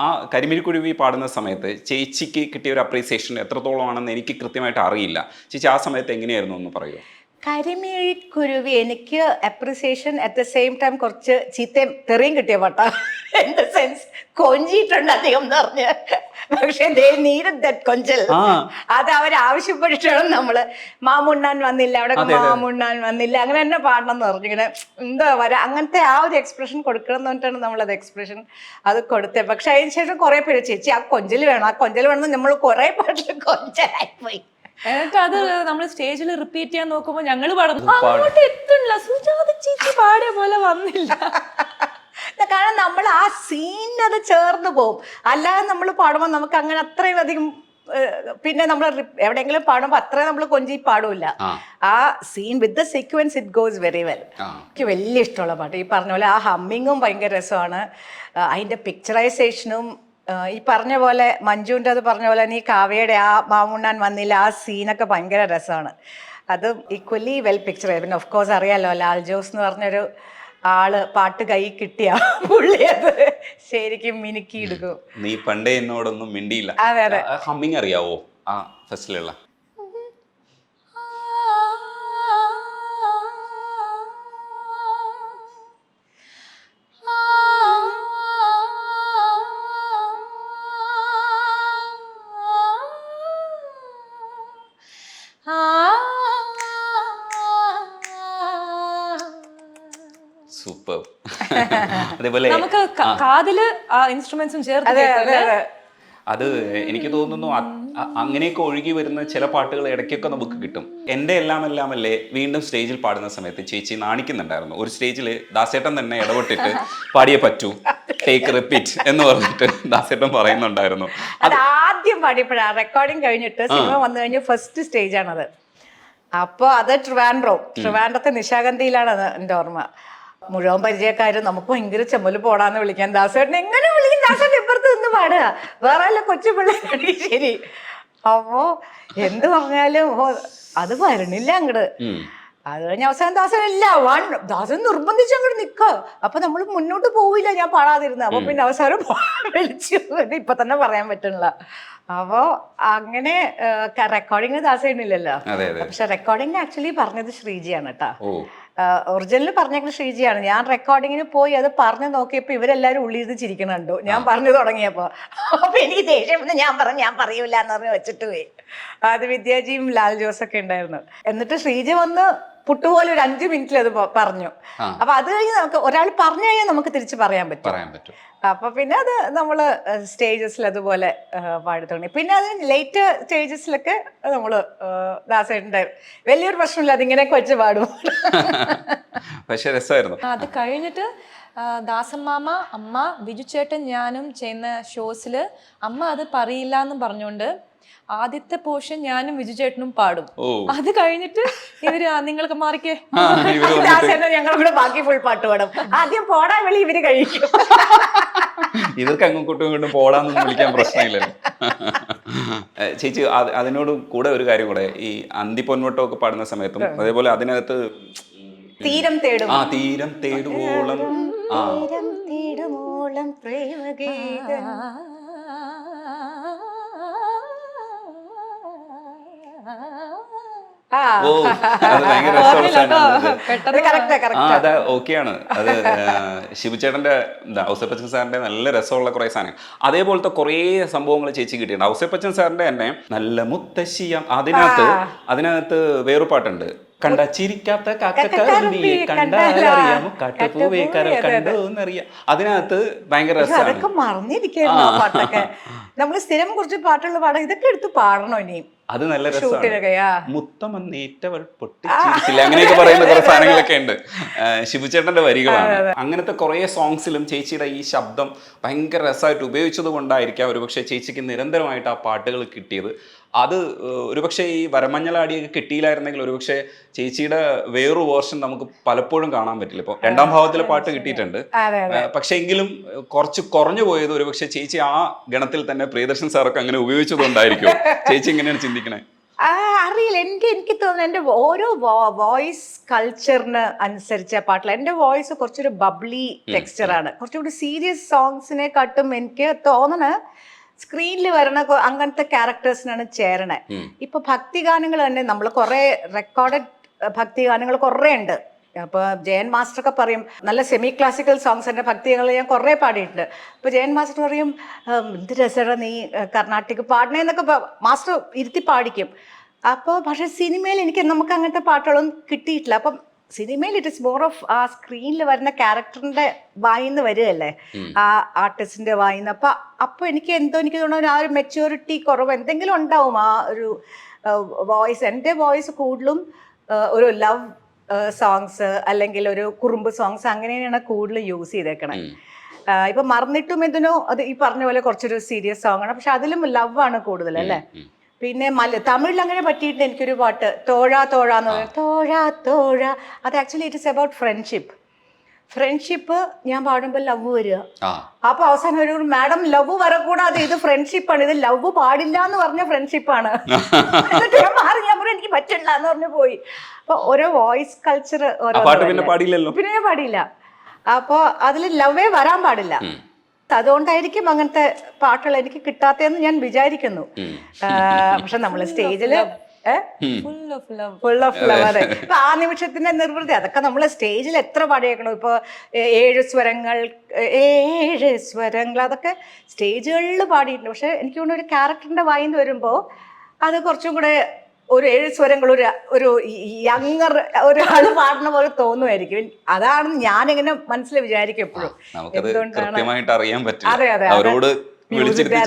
ആ കരിമിഴിക്കുരുവി പാടുന്ന സമയത്ത് ചേച്ചിക്ക് കിട്ടിയ ഒരു അപ്രീസിയേഷൻ എത്രത്തോളം ആണെന്ന് എനിക്ക് കൃത്യമായിട്ട് അറിയില്ല. ചേച്ചി ആ സമയത്ത് എങ്ങനെയായിരുന്നു എന്ന് പറയുമോ? കരിമിഴിക്കുരുവി എനിക്ക് appreciation at the same time കുറച്ച് ചീത്തയും തെറിയും കിട്ടിയ പാട്ടാ. ഇൻ ദ സെൻസ് കൊഞ്ചിട്ടുണ്ട് അധികം എന്ന് പറഞ്ഞ്. പക്ഷെ കൊഞ്ചൽ അത് അവരാവശ്യപ്പെട്ടിട്ടാണ് നമ്മള് മാമുണ്ണാൻ വന്നില്ല, അവിടെ മാമുണ്ണാൻ വന്നില്ല, അങ്ങനെ തന്നെ പാടണം എന്ന് പറഞ്ഞു. ഇങ്ങനെ എന്താ അങ്ങനത്തെ ആ ഒരു എക്സ്പ്രഷൻ കൊടുക്കണം എന്ന് പറഞ്ഞിട്ടാണ് നമ്മളത് എക്സ്പ്രഷൻ അത് കൊടുത്തത്. പക്ഷെ അതിന് ശേഷം കുറെ പേര് ചേച്ചി ആ കൊഞ്ചൽ വേണം, ആ കൊഞ്ചൽ വേണമെന്ന് നമ്മൾ കുറെ പാട്ടിൽ കൊഞ്ചലായിപ്പോയി. എന്നിട്ട് അത് നമ്മൾ സ്റ്റേജിൽ റിപ്പീറ്റ് ചെയ്യാൻ നോക്കുമ്പോ ഞങ്ങള് പാടുന്നു, അങ്ങോട്ട് എത്തുന്നില്ല, സുജാത ചേച്ചി പാടിയ പോലെ വന്നില്ല. കാരണം നമ്മൾ ആ സീനത് ചേർന്ന് പോകും. അല്ലാതെ നമ്മൾ പാടുമ്പോൾ നമുക്ക് അങ്ങനെ അത്രയും അധികം പിന്നെ നമ്മൾ എവിടെയെങ്കിലും പാടുമ്പോൾ അത്രയും നമ്മൾ കൊഞ്ചി പാടൂല. ആ scene with the sequence it goes very well. എനിക്ക് വലിയ ഇഷ്ടമുള്ള പാട്ട്. ഈ പറഞ്ഞ പോലെ ആ ഹമ്മിങ്ങും ഭയങ്കര രസമാണ്. അതിൻ്റെ പിക്ചറൈസേഷനും ഈ പറഞ്ഞ പോലെ മഞ്ജുവിൻ്റെ അത് പറഞ്ഞ പോലെ നീ കാവ്യയുടെ ആ മാമുണ്ണാൻ വന്നില്ല ആ സീനൊക്കെ ഭയങ്കര രസമാണ്. അത് ഈക്വലി വെൽ പിക്ചർ ചെയ്തു. പിന്നെ ഓഫ് കോഴ്സ് അറിയാലോ, ലാൽ ജോസ് എന്ന് പറഞ്ഞൊരു ആള് പാട്ട് കൈ കിട്ടിയ പുള്ളി അത് ശരിക്കും മിനുക്കി എടുക്കും. നീ പണ്ടേ എന്നോടൊന്നും മിണ്ടിയില്ല. അതെ അതെ. ഹമ്മിങ് അറിയാവോ ആ ഫസ്റ്റിലുള്ള? സൂപ്പർ. അതേപോലെ നമുക്ക് കാതില് ആ ഇൻസ്ട്രുമെന്റ്സും ചേർത്ത് കേൾക്കാം. അത് എനിക്ക് തോന്നുന്നു അങ്ങനെയൊക്കെ ഒഴുകി വരുന്ന ചില പാട്ടുകൾ ഇടയ്ക്കൊക്കെ നമുക്ക് കിട്ടും. എൻ്റെ എല്ലാം അല്ലേ വീണ്ടും സ്റ്റേജിൽ പാടുന്ന സമയത്ത് ചേച്ചി നാണിക്കുന്നുണ്ടായിരുന്നു. ഒരു സ്റ്റേജിൽ ദാസേട്ടൻ തന്നെ ഇടപെട്ടിട്ട് പാടിയേ പറ്റൂ, ടേക്ക് റിപ്പീറ്റ് എന്ന് പറഞ്ഞിട്ട് ദാസേട്ടൻ പറയുന്നുണ്ടായിരുന്നു. അത് ആദ്യം പാടിയപ്പോഴാണ് റെക്കോർഡിങ് കഴിഞ്ഞിട്ട് സിനിമ വന്നു കഴിഞ്ഞ് ഫസ്റ്റ് സ്റ്റേജ് ആണത്. അപ്പോൾ അത് ട്രിവാൻഡ്രത്തെ നിശാഗന്ധിയിലാണ് അത് എൻ്റെ ഓർമ്മ. മുഴുവൻ പരിചയക്കാരും നമുക്ക് ഭയങ്കര ചെമ്മല് പോടാന്ന് വിളിക്കാൻ. ദാസേട്ടൻ എങ്ങനെ വിളിക്കും? ദാസേട്ടൻ ഇപ്പുറത്ത് നിന്ന് പാടുക, വേറെ വല്ല കൊച്ചു പിള്ളേരാണെങ്കിൽ ശരി. അപ്പോ എന്ത് പറഞ്ഞാലും അത് വരണില്ല അങ്ങട്. അത് കഴിഞ്ഞ അവസാനം ദാസൻ നിർബന്ധിച്ച് അങ്ങോട്ട് നിൽക്കുക. അപ്പൊ നമ്മൾ മുന്നോട്ട് പോവില്ല ഞാൻ പാടാതിരുന്നത്. അപ്പൊ പിന്നെ അവസാനം വിളിച്ചു, ഇപ്പൊ തന്നെ പറയാൻ പറ്റണില്ല. അപ്പോ അങ്ങനെ റെക്കോർഡിങ് ദാസേണില്ലല്ലോ. പക്ഷെ റെക്കോർഡിങ് ആക്ച്വലി പറഞ്ഞത് ശ്രീജിയാണ് കേട്ടാ. ഒറിജിനൽ പറഞ്ഞേക്കുന്നത് ശ്രീജിയാണ്. ഞാൻ റെക്കോർഡിങ്ങിന് പോയി അത് പറഞ്ഞു നോക്കിയപ്പോ ഇവരെല്ലാരും ഉള്ളിരുന്ന് ചിരിക്കണുണ്ടോ ഞാൻ പറഞ്ഞു തുടങ്ങിയപ്പോ. അപ്പൊ എനിക്ക് ദേഷ്യം ഞാൻ പറയൂല എന്ന് പറഞ്ഞ് വെച്ചിട്ട് പോയി. അത് വിദ്യാജിയും ലാൽ ജോസൊക്കെ ഉണ്ടായിരുന്നു. എന്നിട്ട് ശ്രീജി വന്ന് പുട്ടുപോലെ ഒരു 5 മിനിറ്റിൽ അത് പറഞ്ഞു. അപ്പൊ അത് കഴിഞ്ഞ് നമുക്ക് ഒരാൾ പറഞ്ഞു കഴിഞ്ഞാൽ നമുക്ക് തിരിച്ച് പറയാൻ പറ്റും. അപ്പൊ പിന്നെ അത് നമ്മള് സ്റ്റേജസിൽ അതുപോലെ പാടി തുടങ്ങി. പിന്നെ അതിന് ലേറ്റ് സ്റ്റേജസിലൊക്കെ നമ്മള് ദാസേട്ടൻ്റെ വലിയൊരു പ്രശ്നമില്ല, അതിങ്ങനെയൊക്കെ വെച്ച് പാടും. പക്ഷെ രസമായിരുന്നു. അത് കഴിഞ്ഞിട്ട് ദാസമ്മാമ, അമ്മ, ബിജു ചേട്ടൻ, ഞാനും ചെയ്യുന്ന ഷോസിൽ അമ്മ അത് പറയില്ല എന്ന് പറഞ്ഞുകൊണ്ട് ആദ്യത്തെ പോർഷൻ ഞാനും വിജു ചേട്ടനും പാടും. അത് കഴിഞ്ഞിട്ട് ഇവര് നിങ്ങൾക്ക് മാറിക്കേ ഞങ്ങൾ കൂടെ ബാക്കി ഫുൾ പാട്ട് പാടും. ആദ്യം പോടാൻ വിളി ഇവര് കഴിക്കും. ഇവർക്ക് അങ്ങോട്ടും ഇങ്ങോട്ടും പോടാന്നൊന്നും വിളിക്കാൻ പ്രശ്നമില്ലല്ലോ. ചേച്ചി അതിനോട് കൂടെ ഒരു കാര്യം കൂടെ, ഈ അന്തിപ്പൊന്മുട്ടമൊക്കെ പാടുന്ന സമയത്തും അതേപോലെ അതിനകത്ത് തീരം തേടുവോളം പ്രേമഗീതം അത് ഓക്കെയാണ്. അത് ശിവചേട്ടന്റെ ഔസേപ്പച്ചൻ സാറിന്റെ നല്ല രസമുള്ള കുറെ സാധനങ്ങൾ, അതേപോലത്തെ കുറെ സംഭവങ്ങൾ ചേച്ചി കിട്ടിയിട്ടുണ്ട്. ഔസേപ്പച്ചൻ സാറിന്റെ തന്നെ നല്ല മുത്തശ്ശിയം, അതിനകത്ത് വേറൊരു പാട്ടുണ്ട്, കണ്ട ചിരിക്കാത്ത കാക്കക്കറുമ്പിയെ കണ്ടാലറിയാമോ കാട്ടുപൂവേ കരൾ കണ്ടോന്നറിയാം. അതിനകത്ത് ഭയങ്കര രസമാണ്. അതൊക്കെ മറന്നിരിക്കുന്നു പാട്ടൊക്കെ. നമ്മൾ സ്ഥിരം കുറച്ച് പാട്ടുള്ള പാടാം, ഇതൊക്കെ എടുത്ത് പാടണോ ഇനിയും. അത് നല്ല രസമാണ്. മുത്തമന്നേറ്റവൾ പൊട്ടിച്ചിരിച്ചില്ല, അങ്ങനെയൊക്കെ പറയുന്ന കുറെ സാധനങ്ങളൊക്കെ ഉണ്ട്. ശിവചേട്ടന്റെ വരികളാണ്. അങ്ങനത്തെ കുറെ സോങ്സിലും ചേച്ചിയുടെ ഈ ശബ്ദം ഭയങ്കര രസമായിട്ട് ഉപയോഗിച്ചത് കൊണ്ടായിരിക്കാം ഒരുപക്ഷെ ചേച്ചിക്ക് നിരന്തരമായിട്ട് ആ പാട്ടുകൾ കിട്ടിയത്. അത് ഒരുപക്ഷെ ഈ വരമഞ്ഞളാടിയൊക്കെ കിട്ടിയില്ലായിരുന്നെങ്കിൽ ഒരുപക്ഷെ ചേച്ചിയുടെ വേറൊരു വേർഷൻ നമുക്ക് പലപ്പോഴും കാണാൻ പറ്റില്ല. ഇപ്പൊ 2ാം ഭാവത്തിലെ പാട്ട് കിട്ടിയിട്ടുണ്ട്, പക്ഷെ എങ്കിലും കുറച്ച് കുറഞ്ഞു പോയത് ഒരുപക്ഷെ ചേച്ചി ആ ഗണത്തിൽ തന്നെ പ്രിയദർശൻ സാറൊക്കെ അങ്ങനെ ഉപയോഗിച്ചതുകൊണ്ടായിരിക്കും. ചേച്ചി എങ്ങനെയാണ് ചിന്തിക്കണേ? അറിയില്ല, എനിക്ക് തോന്നുന്നു എൻ്റെ ഓരോ വോയിസ് കൾച്ചറിന് അനുസരിച്ച പാട്ടില്ല. എൻ്റെ വോയിസ് കുറച്ചൊരു ബബ്ലി ടെക്സ്ചറാണ്. കുറച്ചുകൂടി സീരിയസ് സോങ്സിനെക്കാട്ടും എനിക്ക് തോന്നണ സ്ക്രീനിൽ വരണ അങ്ങനത്തെ ക്യാരക്ടേഴ്സിനാണ് ചേരണേ. ഇപ്പൊ ഭക്തിഗാനങ്ങൾ തന്നെ നമ്മൾ കുറെ റെക്കോർഡഡ് ഭക്തിഗാനങ്ങൾ കുറെ ഉണ്ട്. അപ്പൊ ജയൻ മാസ്റ്റർ ഒക്കെ പറയും നല്ല സെമി ക്ലാസിക്കൽ സോങ്സ് എൻ്റെ ഭക്തികൾ ഞാൻ കുറെ പാടിയിട്ടുണ്ട്. അപ്പൊ ജയൻ മാസ്റ്റർ പറയും എന്ത് രസമാണ് നീ കർണാട്ടിക് പാടണേന്നൊക്കെ മാസ്റ്റർ ഇരുത്തി പാടിക്കും. അപ്പോൾ പക്ഷെ സിനിമയിൽ നമുക്ക് അങ്ങനത്തെ പാട്ടുകളൊന്നും കിട്ടിയിട്ടില്ല. അപ്പം സിനിമയിൽ ഇറ്റ് ഇസ് മോർ ഓഫ് ആ സ്ക്രീനിൽ വരുന്ന ക്യാരക്ടറിന്റെ വായിന്ന് വരികയല്ലേ, ആ ആർട്ടിസ്റ്റിന്റെ വായിന്ന്. അപ്പൊ എനിക്ക് തോന്നുന്നു ആ ഒരു മെച്യൂരിറ്റി കുറവ് എന്തെങ്കിലും ഉണ്ടാവും ആ ഒരു വോയിസ്. എൻ്റെ വോയിസ് കൂടുതലും ഒരു ലവ് സോങ്സ് അല്ലെങ്കിൽ ഒരു കുറുമ്പ് സോങ്സ് അങ്ങനെയാണ് കൂടുതൽ യൂസ് ചെയ്തേക്കണേ. ഇപ്പൊ മറന്നിട്ടും എന്തിനോ അത് ഈ പറഞ്ഞ പോലെ കുറച്ചൊരു സീരിയസ് സോങ് ആണ്, പക്ഷെ അതിലും ലവ് ആണ് കൂടുതൽ അല്ലേ. പിന്നെ തമിഴിൽ അങ്ങനെ പറ്റിയിട്ട് എനിക്കൊരു പാട്ട് തോഴ എന്ന് പറയും, തോഴ. അത് actually it is about friendship. ഞാൻ പാടുമ്പോൾ ലവ് വരിക. അപ്പൊ അവസാനം ഒരു മാഡം ലവ് വരക്കൂടാതെ, ഇത് ഫ്രണ്ട്ഷിപ്പാണ്, ഇത് ലവ് പാടില്ല എന്ന് പറഞ്ഞ ഫ്രണ്ട്ഷിപ്പാണ്. എന്നിട്ട് ഞാൻ മാറി, ഞാൻ പറഞ്ഞു എനിക്ക് പറ്റില്ല എന്ന് പറഞ്ഞു പോയി. അപ്പൊ ഓരോ വോയിസ് കൾച്ചർ പിന്നെ ഞാൻ പാടിയില്ല. അപ്പൊ അതിൽ ലവേ വരാൻ പാടില്ല. അതുകൊണ്ടായിരിക്കും അങ്ങനത്തെ പാട്ടുകൾ എനിക്ക് കിട്ടാത്തതെന്ന് ഞാൻ വിചാരിക്കുന്നു. പക്ഷെ നമ്മള് സ്റ്റേജില് ഫുൾ ഓഫ് ലവ്, അതെ. ഇപ്പൊ ആ നിമിഷത്തിന്റെ നിർവൃത്തി അതൊക്കെ നമ്മള് സ്റ്റേജിൽ എത്ര പാടിയേക്കണം. ഇപ്പൊ 7 സ്വരങ്ങൾ അതൊക്കെ സ്റ്റേജുകളിൽ പാടിയിട്ടുണ്ട്. പക്ഷെ എനിക്ക് തോന്നുന്നു ഒരു ക്യാരക്ടറിന്റെ വായിന്ന് വരുമ്പോ അത് കുറച്ചും കൂടെ ഒരു 7 സ്വരങ്ങൾ ഒരു യങ്ങർ ഒരാൾ പാടുന്ന പോലെ തോന്നുമായിരിക്കും. അതാണ് ഞാനിങ്ങനെ മനസ്സിൽ വിചാരിക്കും എപ്പോഴും. നമുക്കത് കൃത്യമായിട്ട് അറിയാൻ പറ്റില്ല. അതെ അതെ അവരോട് വിളിച്ചിരുത്തി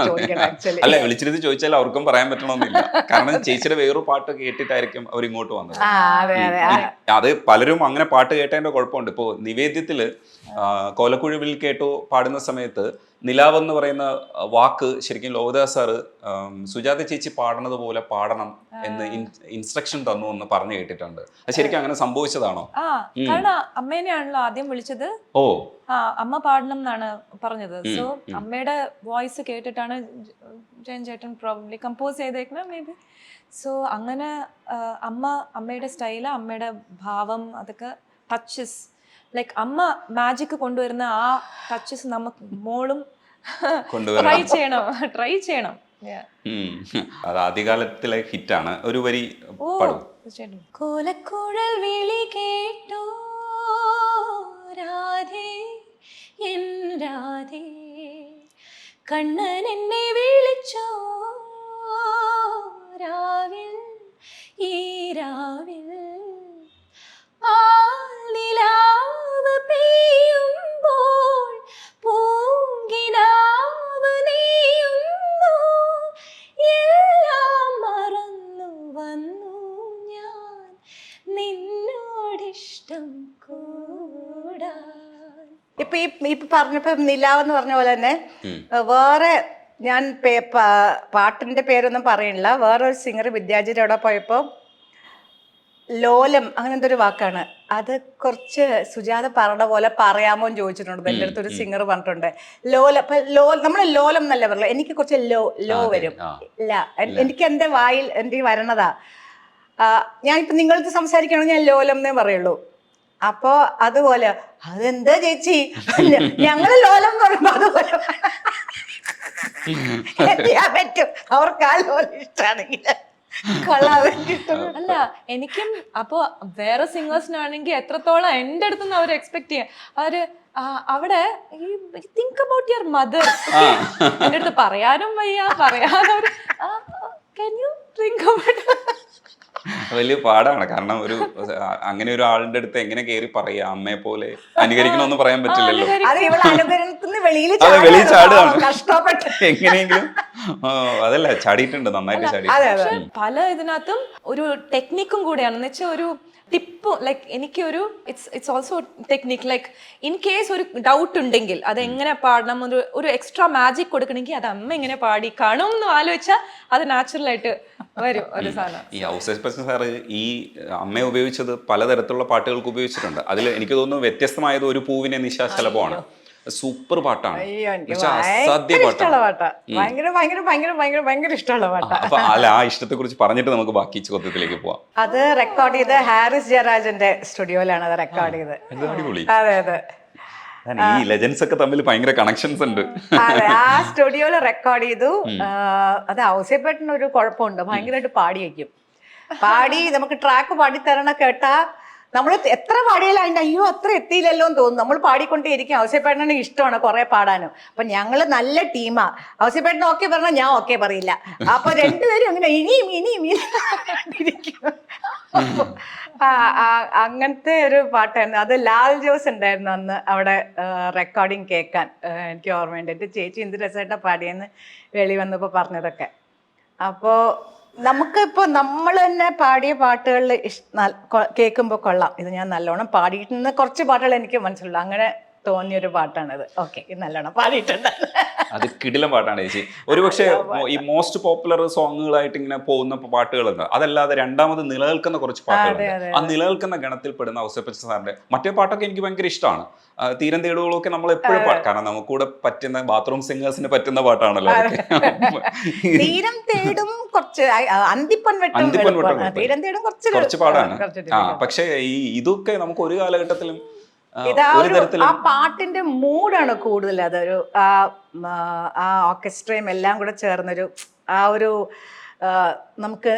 ചോദിക്കണം ആക്ച്വലി. അല്ല, വിളിച്ചിരുത്തി ചോദിച്ചാൽ അവർക്കും പറയാൻ പറ്റണമെന്നില്ല. കാരണം ചേച്ചിയുടെ വേറൊരു പാട്ട് കേട്ടിട്ടായിരിക്കും അവർ ഇങ്ങോട്ട് വന്നത്. അത് പലരും അങ്ങനെ പാട്ട് കേട്ടതിന്റെ കുഴപ്പമുണ്ട്. ഇപ്പോ നിവേദ്യത്തില് കോലക്കുഴുവിൽ കേട്ടു പാടുന്ന സമയത്ത് നിലാവെന്ന് പറയുന്ന വാക്ക് ശരിക്കും ലോകദാസ് സാറ് സുജാത ചേച്ചി പാടുന്നത് പോലെ പാടണം എന്ന് ഇൻസ്ട്രക്ഷൻ തന്നു എന്ന് പറഞ്ഞു കേട്ടിട്ടുണ്ട്. അത് ശരിക്കും അങ്ങനെ സംഭവിച്ചതാണോ? കാരണം അമ്മേനെയാണല്ലോ ആദ്യം വിളിച്ചത്. ഓ, അമ്മ പാടണം എന്നാണ് പറഞ്ഞത്. സോ അമ്മയുടെ വോയിസ് കേട്ടിട്ടാണ് ജയൻ ചേട്ടൻ പ്രോബ്ലി കമ്പോസ് ചെയ്തേക്കുന്നത് മേ ബി. സോ അങ്ങനെ അമ്മയുടെ സ്റ്റൈല്, അമ്മയുടെ ഭാവം, അതൊക്കെ ടച്ചസ്, ലൈക്ക് അമ്മ മാജിക് കൊണ്ടുവരുന്ന ആ ടച്ചസ് നമുക്ക് മോളും ട്രൈ ചെയ്യണം. അത് ആദ്യകാലത്തിലെ ഹിറ്റാണ്. ഒരു വരി കോലക്കുഴൽ വിളി കേട്ടോ രാധേ എൻ രാധേ, കണ്ണൻ എന്നെ വിളിച്ചോ രാവിൽ ഈ രാവിൽ, നിലാവ് പെയ്യുമ്പോൾ പൂങ്കിനാവ് നീയുന്നു, എല്ലാം മറന്നു വന്നു ഞാൻ നിന്നോടിഷ്ടം കൂടാൻ. ഇപ്പൊ പറഞ്ഞപ്പോ നിലാവെന്ന് പറഞ്ഞ പോലെ തന്നെ വേറെ ഞാൻ പാട്ടിന്റെ പേരൊന്നും പറയണില്ല. വേറൊരു സിംഗർ വിദ്യാജിയുടെ പോയപ്പോ ലോലം അങ്ങനെ എന്തൊരു വാക്കാണ് അത്, കുറച്ച് സുജാത പറഞ്ഞ പോലെ പറയാമോ എന്ന് ചോദിച്ചിട്ടുണ്ട്. എൻ്റെ അടുത്തൊരു സിംഗർ പറഞ്ഞിട്ടുണ്ട് ലോലം. അപ്പൊ നമ്മള് ലോലം എന്നല്ല പറയല്ലോ, എനിക്ക് കുറച്ച് ലോ വരും. ഇല്ല, എനിക്ക് എൻ്റെ വായിൽ എൻ്റെ വരണതാ. ഞാനിപ്പോ നിങ്ങളടുത്ത് സംസാരിക്കണമെങ്കിൽ ഞാൻ ലോലം എന്നേ പറയുള്ളൂ. അപ്പൊ അതുപോലെ അതെന്താ ചേച്ചി ഞങ്ങള് ലോലം എന്ന് പറയുമ്പോ അതുപോലെ ചെയ്യാൻ പറ്റും. അവർക്ക് ആ ലോലം ഇഷ്ടമാണെങ്കിൽ അല്ല, എനിക്കും അപ്പൊ വേറെ സിംഗേഴ്സിനാണെങ്കിൽ എത്രത്തോളം എൻ്റെ അടുത്തുനിന്ന് അവർ എക്സ്പെക്ട് ചെയ്യാം. അവര് അവിടെ തിങ്ക് അബൌട്ട് യുവർ മദർ. എൻ്റെ അടുത്ത് പറയാനും വയ്യ, പറയാനും can you think about it? വലിയ പാടാണ്. കാരണം അങ്ങനെ ഒരു ആളിന്റെ അടുത്ത് എങ്ങനെ കയറി പറയാ അമ്മയെ പോലെ അനുകരിക്കണമെന്ന് പറയാൻ പറ്റില്ലല്ലോ. വെളിയിൽ ചാടുകയാണ് എങ്ങനെയെങ്കിലും. അതല്ല, ചാടിയിട്ടുണ്ട്, നന്നായിട്ട് ചാടി. പല ഇതിനകത്തും ഒരു ടെക്നിക്കും കൂടെയാണ്. എന്ന് വെച്ചാൽ ഒരു ടിപ്പ്, ലൈക്ക് എനിക്കൊരു it's also technique. Like in case ഒരു ഡൗട്ട് ഉണ്ടെങ്കിൽ അത് എങ്ങനെ പാടണം, ഒരു എക്സ്ട്രാ മാജിക് കൊടുക്കണമെങ്കിൽ അത് അമ്മ എങ്ങനെ പാടി കാണും എന്ന് ആലോചിച്ചാൽ അത് നാച്ചുറൽ ആയിട്ട് വരും ഒരു സാധനം. ഈ ഔസേപ്പച്ചൻ സാറ് ഈ അമ്മയെ ഉപയോഗിച്ചത് പലതരത്തിലുള്ള പാട്ടുകൾക്ക് ഉപയോഗിച്ചിട്ടുണ്ട്. അതിൽ എനിക്ക് തോന്നുന്നു വ്യത്യസ്തമായത് ഒരു പൂവിനെ നിശാശലഭമാണ്. സൂപ്പർ പാട്ടാണ്, അസാധ്യ പാട്ടാണ്. ഭയങ്കര ഇഷ്ടമുള്ള പാട്ടാണ്. അപ്പൊ അല്ല, ആ ഇഷ്ടത്തെ കുറിച്ച് പറഞ്ഞിട്ട് നമുക്ക് ബാക്കി ചോദ്യത്തിലേക്ക് പോവാം. അത് റെക്കോർഡ് ചെയ്ത് ഹാരിസ് ജയരാജന്റെ സ്റ്റുഡിയോയിലാണ് അത് റെക്കോർഡ് ചെയ്തത്. അടിപൊളി. അതെ അതെ, ഈ ലെജൻസ് ഒക്കെ തമ്മിൽ ഭയങ്കര കണക്ഷൻസ് ഉണ്ട്. അതെ, ആ സ്റ്റുഡിയോയിൽ റെക്കോർഡ് ചെയ്തു. അത് ഔസേപ്പേട്ടന് ഒരു കുഴപ്പമുണ്ട്, ഭയങ്കരമായിട്ട് പാടി വയ്ക്കും. പാടി നമുക്ക് ട്രാക്ക് പാടി തരണ കേട്ടാ നമ്മൾ എത്ര പാടിയാലും അതിൻ്റെ അയ്യോ അത്ര എത്തിയില്ലല്ലോ എന്ന് തോന്നും. നമ്മൾ പാടിക്കൊണ്ടേയിരിക്കും. ഔസേപ്പേട്ടന് ഇഷ്ടമാണ് കുറെ പാടാനും. അപ്പൊ ഞങ്ങള് നല്ല ടീമാ. ഔസേപ്പേട്ടൻ ഓക്കെ പറഞ്ഞാൽ ഞാൻ ഓക്കെ പറയില്ല. അപ്പൊ രണ്ടുപേരും അങ്ങനെ ഇനിയും ഇരിക്കും. അങ്ങനത്തെ ഒരു പാട്ടായിരുന്നു അത്. ലാൽ ജോസ് ഉണ്ടായിരുന്നു അന്ന് അവിടെ റെക്കോർഡിങ് കേൾക്കാൻ. എനിക്ക് ഓർമ്മയുണ്ട്, എൻ്റെ ചേച്ചി എന്ത് രസമായിട്ടാണ് പാടിയെന്ന് വെളി വന്നപ്പോൾ പറഞ്ഞതൊക്കെ. അപ്പോൾ നമുക്കിപ്പോ നമ്മൾ തന്നെ പാടിയ പാട്ടുകളിൽ കേൾക്കുമ്പോൾ കൊള്ളാം, ഇത് ഞാൻ നല്ലോണം പാടിയിട്ടുണ്ടെന്ന് കുറച്ച് പാട്ടുകൾ എനിക്ക് മനസ്സിലുള്ളൂ. അങ്ങനെ തോന്നിയൊരു പാട്ടാണിത്. ഓക്കെ, ഇത് നല്ലോണം പാടിയിട്ടുണ്ട്. അത് കിടിലം പാട്ടാണ് ചേച്ചി. ഒരുപക്ഷെ ഈ മോസ്റ്റ് പോപ്പുലർ സോങ്ങുകളായിട്ട് ഇങ്ങനെ പോകുന്ന പാട്ടുകളുണ്ട്. അതല്ലാതെ രണ്ടാമത് നിലനിൽക്കുന്ന കുറച്ച് പാട്ടുകളുണ്ട്. ആ നിലനിൽക്കുന്ന ഗണത്തിൽപ്പെടുന്ന ഔസേപ്പച്ചൻ സാറിന്റെ മറ്റേ പാട്ടൊക്കെ എനിക്ക് ഭയങ്കര ഇഷ്ടമാണ്. തീരം തേടുകളൊക്കെ നമ്മൾ എപ്പോഴും കാരണം നമുക്കൂടെ പറ്റുന്ന ബാത്റൂം സിംഗേഴ്സിന് പറ്റുന്ന പാട്ടാണല്ലോ. തീരം തേടും കുറച്ച് കുറച്ച് പാടാണ്. പക്ഷെ ഇതൊക്കെ നമുക്ക് ഒരു കാലഘട്ടത്തിലും ആ പാട്ടിന്റെ മൂഡാണ് കൂടുതൽ. അതൊരു ആ ഓർക്കസ്ട്രയും എല്ലാം കൂടെ ചേർന്നൊരു ആ ഒരു നമുക്ക്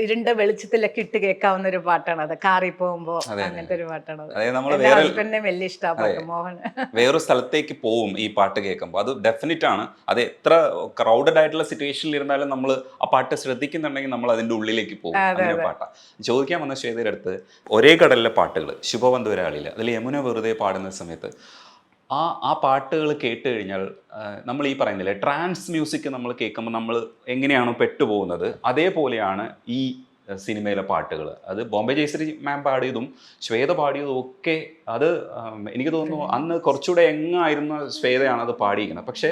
ഇരുണ്ട വെളിച്ചത്തിലൊക്കെ ഇട്ട് കേൾക്കാവുന്ന ഒരു പാട്ടാണ് അത്. കാറിൽ പോകുമ്പോ അങ്ങനത്തെ ഒരു പാട്ടാണ് അത്. അതായത് നമ്മൾ എന്റെ ഹസ്ബൻഡിനെ വലിയ ഇഷ്ടമാണ് മോഹൻ. വേറൊരു സ്ഥലത്തേക്ക് പോവും ഈ പാട്ട് കേൾക്കുമ്പോൾ. അത് ഡെഫിനറ്റ് ആണ്. അത് എത്ര ക്രൗഡഡ് ആയിട്ടുള്ള സിറ്റുവേഷനിൽ ഇരുന്നാലും നമ്മൾ ആ പാട്ട് ശ്രദ്ധിക്കുന്നുണ്ടെങ്കിൽ നമ്മൾ അതിന്റെ ഉള്ളിലേക്ക് പോകും. അങ്ങനെ പാട്ടാണ്. ചോദിക്കാൻ വന്ന ശ്വേതയുടെ അടുത്ത് ഒരേ കടലിലെ പാട്ടുകൾ ശുഭബന്ധുരാളില്ല അതിൽ യമുന വെറുതെ പാടുന്ന സമയത്ത് ആ പാട്ടുകൾ കേട്ട് കഴിഞ്ഞാൽ നമ്മൾ ഈ പറയുന്നില്ലേ ട്രാൻസ് മ്യൂസിക് നമ്മൾ കേൾക്കുമ്പോൾ നമ്മൾ എങ്ങനെയാണോ പെട്ടുപോകുന്നത്, അതേപോലെയാണ് ഈ സിനിമയിലെ പാട്ടുകൾ. അത് ബോംബെ ജയശ്രീ മാം പാടിയതും ശ്വേത പാടിയതും ഒക്കെ അത് എനിക്ക് തോന്നുന്നു അന്ന് കുറച്ചുകൂടെ എങ്ങായിരുന്ന ശ്വേതയാണ് അത് പാടിയിരിക്കുന്നത്. പക്ഷേ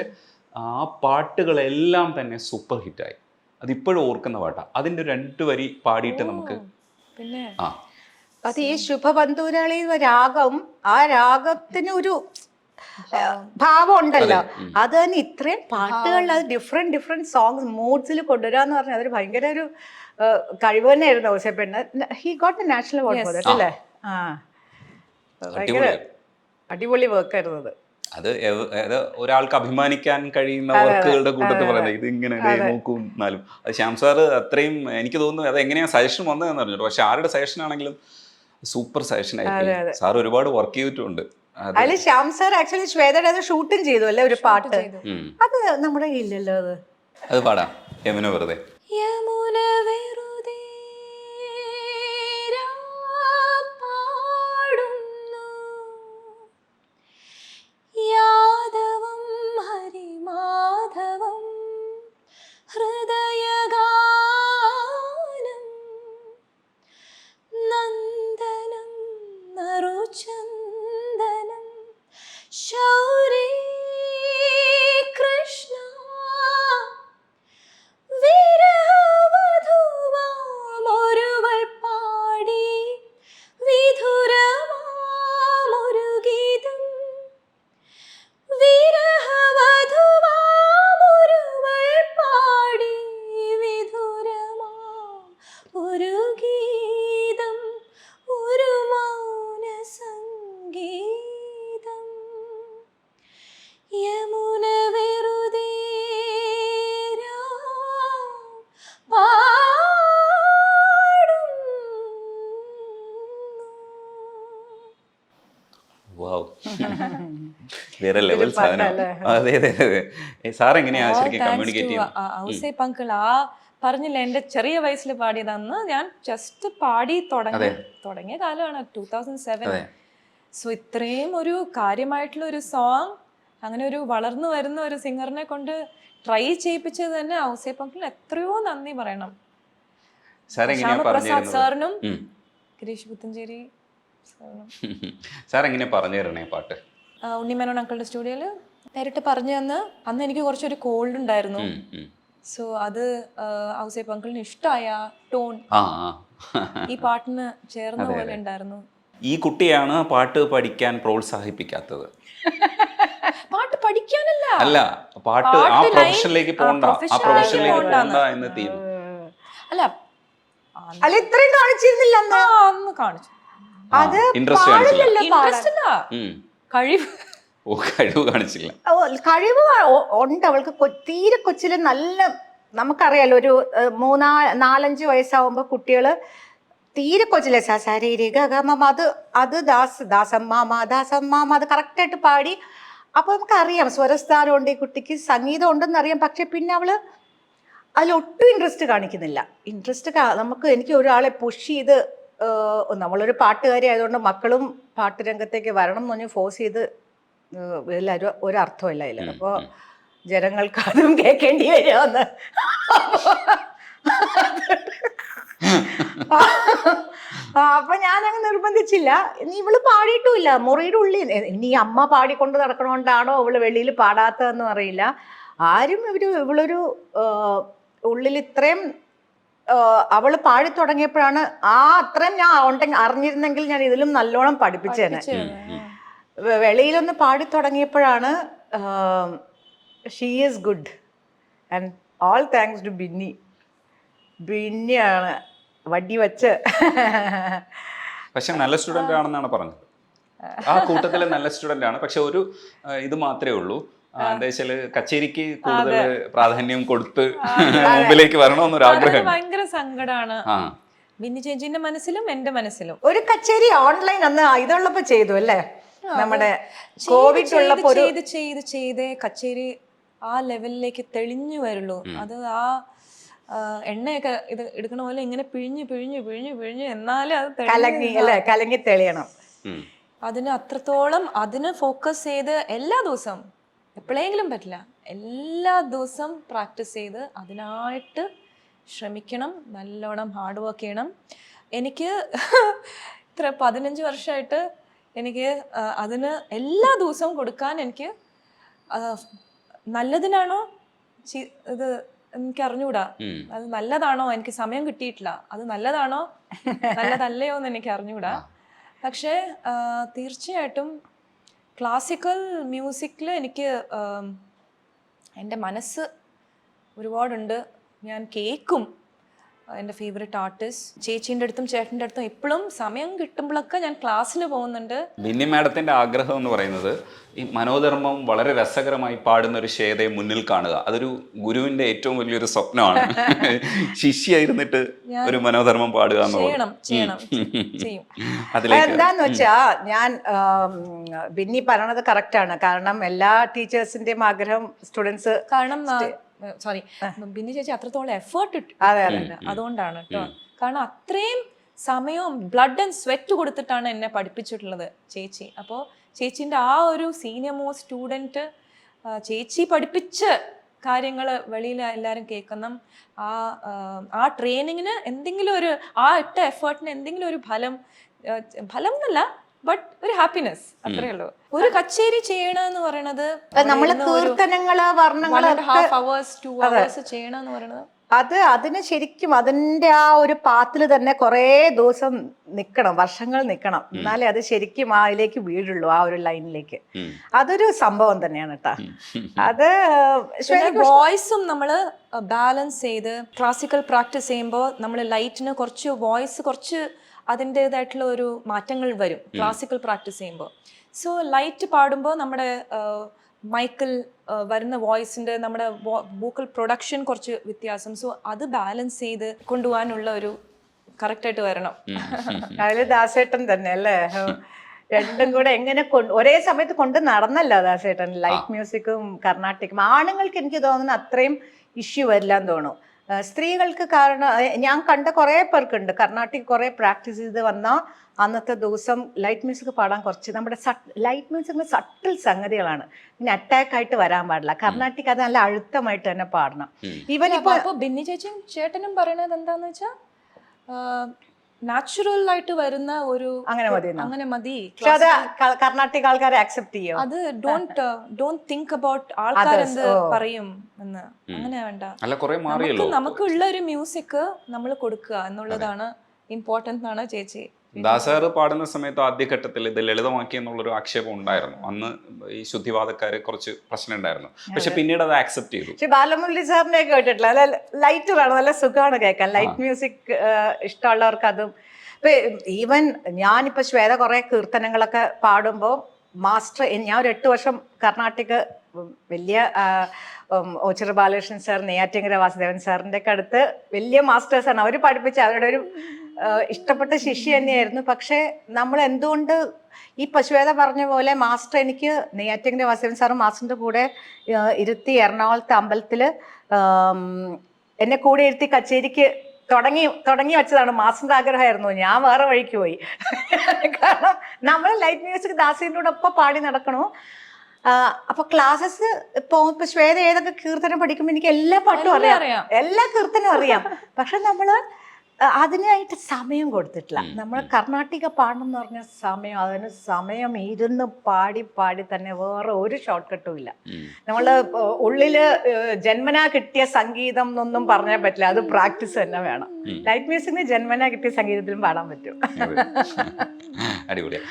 ആ പാട്ടുകളെല്ലാം തന്നെ സൂപ്പർ ഹിറ്റായി. അതിപ്പോഴും ഓർക്കുന്ന പാട്ടാണ്. അതിൻ്റെ 2 വരി പാടിയിട്ട് നമുക്ക് പിന്നെ അത് ഈ ശുഭബന്ധുരാളി രാഗം, ആ രാഗത്തിന് ഒരു ഭാവം ഉണ്ടല്ലോ. അത് തന്നെ ഇത്രയും പാട്ടുകളിൽ അത് ഡിഫറെന്റ് സോങ്സ് മൂഡ്സിൽ കൊണ്ടുവരാന്ന് പറഞ്ഞാൽ അതൊരു ഭയങ്കര ഒരു കഴിവ് തന്നെയായിരുന്നു ഔസേപ്പേട്ടന്. He got the national award for that അല്ലേ? ഭയങ്കര അടിപൊളി വർക്കായിരുന്നു അത്. അത് ഒരാൾക്ക് അഭിമാനിക്കാൻ കഴിയുന്ന വർക്കുകളുടെ കൂട്ടത്തിൽ പറയുന്നത്. ഇത് ഇങ്ങനെ നോക്കും എന്നാലും അത് ശ്യാം സാറ് അത്രയും എനിക്ക് തോന്നുന്നു അത് എങ്ങനെയാ സജഷൻ വന്നതെന്ന് പറഞ്ഞിട്ട്. പക്ഷെ ആരുടെ സജഷൻ ആണെങ്കിലും സൂപ്പർ സജഷൻ ആയിരിക്കും. സാർ ഒരുപാട് വർക്ക് ചെയ്തിട്ടുണ്ട്. അതില് ശ്യാം സാർ ആക്ച്വലി ശ്വേതയുടെ അത് ഷൂട്ടും ചെയ്തു അല്ലേ ഒരു പാട്ട്. അത് നമ്മുടെ കയ്യിലല്ലോ. അത് പാടാം. യമുന വെറുതെ. യമുന വെറുതെ പാടുന്നു യാദവം ഹരിമാധവം ഹൃദയഗാനം നന്ദനം നറുചന്ദനം ശൗരി കൃഷ്ണ വിരഹവധുവാമൊരുവൾ പാടി വിധുരമാമൊരു ഗീതം വിരഹവധുവാമൊരുവൾ പാടി വിധുരമാം ഒരു ഗീതം ഒരു മൗന സംഗീതം യമുന വെറുതെ വേറെ ലെവൽ സാധനം. അതെ അതെ അതെ. സാർ എങ്ങനെയാ ശരിക്കും കമ്മ്യൂണിക്കേറ്റ് ചെയ്യുന്നത്? ഔസേപ്പ് അങ്കിൾ ആ പറഞ്ഞില്ല എന്റെ ചെറിയ വയസ്സിൽ പാടിയതെന്ന് ഞാൻ ജസ്റ്റ് പാടി തുടങ്ങിയ കാലമാണ് 2007. സോ ഇത്രയും ഒരു കാര്യമായിട്ടുള്ള ഒരു സോങ് അങ്ങനെ ഒരു വളർന്നു വരുന്ന ഒരു സിംഗറിനെ കൊണ്ട് ട്രൈ ചെയ്യിപ്പിച്ചത് തന്നെ ഔസേപ്പ് അങ്കിളിന് എത്രയോ നന്ദി പറയണം. ശ്യാമപ്രസാദ് സാറിനും ഗിരീഷ് പുത്തഞ്ചേരി സാറിനും. സാർ എങ്ങനെ പറഞ്ഞു തരണേ പാട്ട്? ഉണ്ണിമേനോൻ അങ്കിളുടെ സ്റ്റുഡിയോയിൽ നേരിട്ട് പറഞ്ഞു തന്ന്. അന്ന് എനിക്ക് കുറച്ചൊരു കോൾഡ് ഉണ്ടായിരുന്നു. സോ അത് ഔസേപ്പ് അങ്കിളിന് ഇഷ്ടമായ ടോൺ ഈ പാട്ടിന് ചേർന്ന പോലെ ഉണ്ടായിരുന്നു. ഈ കുട്ടിയാണ് പാട്ട് പഠിക്കാൻ പ്രോത്സാഹിപ്പിക്കാത്തത്. പാട്ട് പഠിക്കാനല്ല, അല്ല പാട്ട് ആ പ്രൊഫഷനിലേക്ക് പോകണ്ട, ആ പ്രൊഫഷനിലേക്ക് പോകണ്ട എന്ന് തീരുമാനം. അല്ല അല്ല ഇത്രയും കാണിച്ചിരുന്നില്ല അന്ന് കാണിച്ചു. അത് ഇൻട്രസ്റ്റ് ഇൻട്രസ്റ്റ് അല്ല, കഴിവ്. ഓ കഴിവ് കാണിച്ചില്ല. കഴിവ് ഉണ്ട് അവൾക്ക്. തീരെ കൊച്ചില് നല്ല നമുക്കറിയാലോ ഒരു 3-4-5 വയസ്സാവുമ്പോ കുട്ടികള് തീരെ കൊച്ചിലെ ശരീരിക അത് ദാസമ്മാമ അത് കറക്റ്റായിട്ട് പാടി. അപ്പൊ നമുക്കറിയാം സ്വരസ്ഥാനം ഉണ്ട് ഈ കുട്ടിക്ക്, സംഗീതം ഉണ്ടെന്ന് അറിയാം. പക്ഷെ പിന്നെ അവള് അതിലൊട്ടും ഇൻട്രസ്റ്റ് കാണിക്കുന്നില്ല. എനിക്ക് ഒരാളെ പുഷ് ചെയ്ത് നമ്മളൊരു പാട്ടുകാരി ആയതുകൊണ്ട് മക്കളും പാട്ട് രംഗത്തേക്ക് വരണം എന്ന് പറഞ്ഞ് ഫോഴ്സ് ചെയ്ത് എല്ലാവരും ഒരർത്ഥമില്ല അതിൽ. അപ്പോൾ ജനങ്ങൾക്ക് അതും കേൾക്കേണ്ടി വരുമെന്ന്. അപ്പൊ ഞാനങ്ങ് നിർബന്ധിച്ചില്ല. ഇവള് പാടിയിട്ടുമില്ല. മുറിയുടെ ഉള്ളിൽ ഇനി അമ്മ പാടിക്കൊണ്ട് നടക്കണോണ്ടാണോ അവള് വെളിയിൽ പാടാത്തതെന്നും അറിയില്ല. ആരും ഇവളൊരു ഉള്ളിൽ ഇത്രയും അവള് പാടി തുടങ്ങിയപ്പോഴാണ് അത്രയും ഞാൻ അറിഞ്ഞിരുന്നെങ്കിൽ ഞാൻ ഇതിലും നല്ലോണം പഠിപ്പിച്ചേനെ. വെളിയിലൊന്ന് പാടി തുടങ്ങിയപ്പോഴാണ് she is good and all thanks to ബിന്നിയാണ് വടി വച്ച്. പക്ഷെ നല്ല സ്റ്റുഡൻ്റ് ആണെന്നാണ് പറഞ്ഞത്. ആ കൂട്ടത്തിലെ നല്ല സ്റ്റുഡൻ്റ് ആണ്. പക്ഷെ ഒരു ഇത് മാത്രമേ ഉള്ളൂ, എന്താ വെച്ചാല് കച്ചേരിക്ക് കൂടുതൽ പ്രാധാന്യം കൊടുത്ത് മുമ്പിലേക്ക് വരണമെന്നൊരു ആഗ്രഹം. ഭയങ്കര സങ്കടമാണ് ബിന്നി ചേച്ചിന്റെ മനസ്സിലും എന്റെ മനസ്സിലും. ഒരു കച്ചേരി ഓൺലൈൻ അന്ന് ഇതുള്ളപ്പോ ചെയ്തു അല്ലേ, നമ്മുടെ കോവിഡ് ഉള്ളപ്പോ ചെയ്തേ കച്ചേരി ആ ലെവലിലേക്ക് തെളിഞ്ഞു വരുള്ളൂ. അത് ആ എണ്ണയൊക്കെ ഇത് എടുക്കണ പോലെ ഇങ്ങനെ പിഴിഞ്ഞ് എന്നാലും അത് കലങ്ങി തെളിയണം. അതിന് അത്രത്തോളം അതിന് ഫോക്കസ് ചെയ്ത് എല്ലാ ദിവസവും, എപ്പോഴെങ്കിലും പറ്റില്ല, എല്ലാ ദിവസവും പ്രാക്ടീസ് ചെയ്ത് അതിനായിട്ട് ശ്രമിക്കണം, നല്ലോണം ഹാർഡ് വർക്ക് ചെയ്യണം. എനിക്ക് ഇത്ര 15 വർഷമായിട്ട് എനിക്ക് അതിന് എല്ലാ ദിവസവും കൊടുക്കാൻ എനിക്ക് നല്ലതിനാണോ ഇത് എനിക്ക് അറിഞ്ഞൂടാ, അത് നല്ലതാണോ, എനിക്ക് സമയം കിട്ടിയിട്ടില്ല, അത് നല്ലതാണോ നല്ലതല്ലയോ എന്ന് എനിക്ക് അറിഞ്ഞൂടാ. പക്ഷേ തീർച്ചയായിട്ടും ക്ലാസിക്കൽ മ്യൂസിക്കിൽ എനിക്ക് എൻ്റെ മനസ്സ് ഒരുപാടുണ്ട്. ഞാൻ കേൾക്കും എൻ്റെ ഫേവറേറ്റ് ആർട്ടിസ്റ്റ് ചേച്ചീൻ്റെ അടുത്തും ചേട്ടൻ്റെ അടുത്തും എപ്പോഴും സമയം കിട്ടുമ്പോഴൊക്കെ ഞാൻ ക്ലാസ്സിന് പോകുന്നുണ്ട്. ബിന്നി മാഡത്തിൻ്റെ ആഗ്രഹം എന്ന് പറയുന്നത് ഈ മനോധർമ്മം വളരെ രസകരമായി പാടുന്ന ഒരു ശ്വേതയെ മുന്നിൽ കാണുക. അതൊരു ഗുരുവിൻ്റെ ഏറ്റവും വലിയൊരു സ്വപ്നമാണ്. ശിഷ്യായിരുന്നിട്ട് ഒരു മനോധർമ്മം പാടുക എന്താന്ന് വെച്ചാ ഞാൻ ബിന്നി പറയണത് കറക്റ്റാണ്. കാരണം എല്ലാ ടീച്ചേഴ്സിന്റെയും ആഗ്രഹം സ്റ്റുഡൻസ്, കാരണം സോറി ബിന്നി ചേച്ചി അത്രത്തോളം എഫേർട്ട് അതുകൊണ്ടാണ് കേട്ടോ. കാരണം അത്രയും സമയവും ബ്ലഡ് ആൻഡ് സ്വെറ്റ് കൊടുത്തിട്ടാണ് എന്നെ പഠിപ്പിച്ചിട്ടുള്ളത് ചേച്ചി. അപ്പോൾ ചേച്ചീൻ്റെ ആ ഒരു സീനിയർ മോസ്റ്റ് സ്റ്റുഡൻറ്റ് ചേച്ചി പഠിപ്പിച്ച കാര്യങ്ങൾ വെളിയിൽ എല്ലാവരും കേൾക്കണം. ആ ട്രെയിനിങ്ങിന് എന്തെങ്കിലും ഒരു ആ ഇട്ട എഫേർട്ടിന് എന്തെങ്കിലും ഒരു ഫലം എന്നല്ല, ബട്ട് ഒരു ഹാപ്പിനെസ്, അത്രേ ഉള്ളൂ. ഒരു കച്ചേരി ചെയ്യണമെന്ന് പറയണത് ചെയ്യണമെന്ന് പറയണത് അതിന് ശരിക്കും അതിന്റെ ആ ഒരു പാത്തിൽ തന്നെ കുറേ ദിവസം നിക്കണം, വർഷങ്ങൾ നിക്കണം, എന്നാലേ അത് ശരിക്കും അതിലേക്ക് വീഴുള്ളൂ, ആ ഒരു ലൈനിലേക്ക്. അതൊരു സംഭവം തന്നെയാണ് കേട്ടോ. അത് വോയിസും നമ്മൾ ബാലൻസ് ചെയ്ത് ക്ലാസിക്കൽ പ്രാക്ടീസ് ചെയ്യുമ്പോൾ നമ്മൾ ലൈറ്റിന് കുറച്ച് വോയിസ് കുറച്ച് അതിൻ്റെതായിട്ടുള്ള ഒരു മാറ്റങ്ങൾ വരും ക്ലാസിക്കൽ പ്രാക്ടീസ് ചെയ്യുമ്പോൾ. സോ ലൈറ്റ് പാടുമ്പോൾ നമ്മുടെ മൈക്കിൽ വരുന്ന വോയിസിൻ്റെ നമ്മുടെ വോക്കൽ പ്രൊഡക്ഷൻ കുറച്ച് വ്യത്യാസം. സോ അത് ബാലൻസ് ചെയ്ത് കൊണ്ടുപോകാനുള്ള ഒരു കറക്റ്റായിട്ട് വരണം. അതില് ദാസേട്ടൻ തന്നെ അല്ലേ, രണ്ടും കൂടെ എങ്ങനെ ഒരേ സമയത്ത് കൊണ്ട് നടന്നല്ലോ ദാസേട്ടൻ. ലൈറ്റ് മ്യൂസിക്കും കർണാട്ടിക്കും ആണുങ്ങൾക്ക് എനിക്ക് തോന്നുന്നു അത്രയും ഇഷ്യൂ വരില്ലാന്ന് തോന്നുന്നു. സ്ത്രീകൾക്ക് കാരണം ഞാൻ കണ്ട കുറേ പേർക്കുണ്ട് കർണാട്ടിക് കുറേ പ്രാക്ടീസ് ചെയ്ത് വന്നാൽ അന്നത്തെ ദിവസം ലൈറ്റ് മ്യൂസിക് പാടാൻ കുറച്ച് നമ്മുടെ ലൈറ്റ് മ്യൂസിക്കിന് സട്ടിൽ സംഗതികളാണ്, പിന്നെ അറ്റാക്ക് ആയിട്ട് വരാൻ പാടില്ല. കർണാട്ടിക് അത് നല്ല അഴുത്തമായിട്ട് തന്നെ പാടണം. ഇപ്പൊ ബിന്നി ചേച്ചിയും ചേട്ടനും പറയണത് എന്താന്ന് വെച്ചാൽ നാച്ചുറൽ ആയിട്ട് വരുന്ന ഒരു അങ്ങനെ മതി. കർണാട്ടിക് ആൾക്കാരെ അക്സെപ്റ്റ് ചെയ്യും. അത് ഡോണ്ട് തിങ്ക് അബൌട്ട് ആൾക്കാർ എന്ത് പറയും എന്ന്, അങ്ങനെ വേണ്ട. നമുക്കുള്ള ഒരു മ്യൂസിക് നമ്മൾ കൊടുക്കുക എന്നുള്ളതാണ് ഇമ്പോർട്ടന്റ് എന്നാണ് ചേച്ചി. ദാസാറ് പാടുന്ന സമയത്ത് ആദ്യഘട്ടത്തിൽ ഇത് ലളിതമാക്കി എന്നുള്ളൊരു ആക്ഷേപം ഉണ്ടായിരുന്നു. അന്ന് ഈ ശുദ്ധിവാദക്കാരെ കുറച്ച് പ്രശ്നം ഉണ്ടായിരുന്നു, പക്ഷെ പിന്നീട് അത് ആക്സെപ്റ്റ് ചെയ്തു. പക്ഷെ ബാലമുരളി സാറിനെ കേട്ടിട്ടില്ല, അല്ല ലൈറ്റ് വേണം, നല്ല സുഖമാണ് കേൾക്കാൻ. ലൈറ്റ് മ്യൂസിക് ഇഷ്ടമുള്ളവർക്ക് അതും. ഇപ്പൊ ഈവൻ ഞാനിപ്പോ ശ്വേത കുറെ കീർത്തനങ്ങളൊക്കെ പാടുമ്പോൾ മാസ്റ്റർ, ഞാൻ ഒരു 8 വർഷം കർണാട്ടിക് വലിയ ഓച്ചിറ ബാലകൃഷ്ണൻ സാർ, നെയ്യാറ്റിങ്കര വാസുദേവൻ സാറിൻ്റെ ഒക്കെ അടുത്ത് വലിയ മാസ്റ്റേഴ്സാണ്. അവർ പഠിപ്പിച്ച അവരുടെ ഒരു ഇഷ്ടപ്പെട്ട ശിഷ്യ തന്നെയായിരുന്നു. പക്ഷേ നമ്മൾ എന്തുകൊണ്ട് ഈ പശുവേദ പറഞ്ഞ പോലെ മാസ്റ്റർ എനിക്ക് നെയ്യാറ്റിങ്കര വാസുദേവൻ സാറും മാസ്റ്ററിൻ്റെ കൂടെ ഇരുത്തി എറണാകുളത്തെ അമ്പലത്തിൽ എന്നെ കൂടെ ഇരുത്തി കച്ചേരിക്ക് തുടങ്ങി വെച്ചതാണ്. മാസ്റ്ററിൻ്റെ ആഗ്രഹമായിരുന്നു. ഞാൻ വേറെ വഴിക്ക് പോയി. കാരണം നമ്മൾ ലൈറ്റ് മ്യൂസിക് ദാസിൻ്റെ കൂടെ ഒപ്പം പാടി നടക്കണു. അപ്പൊ ക്ലാസ്സസ് ഇപ്പൊ ശ്വേത ഏതൊക്കെ കീർത്തനം പഠിക്കുമ്പോൾ എനിക്ക് എല്ലാ പാട്ടും അറിയാം, എല്ലാ കീർത്തനും അറിയാം. പക്ഷെ നമ്മള് അതിനായിട്ട് സമയം കൊടുത്തിട്ടില്ല. നമ്മൾ കർണാട്ടിക പാടണം എന്ന് പറഞ്ഞ സമയം, അതിന് സമയം ഇരുന്ന് പാടി തന്നെ വേറെ ഒരു ഷോർട്ട് കട്ടും ഇല്ല. നമ്മള് ഉള്ളില് ജന്മനാ കിട്ടിയ സംഗീതം എന്നൊന്നും പറഞ്ഞാൽ പറ്റില്ല, അത് പ്രാക്ടീസ് തന്നെ വേണം. ലൈറ്റ് മ്യൂസിക്കിന് ജന്മനാ കിട്ടിയ സംഗീതത്തിലും പാടാൻ പറ്റും. അടിപൊളിയാ.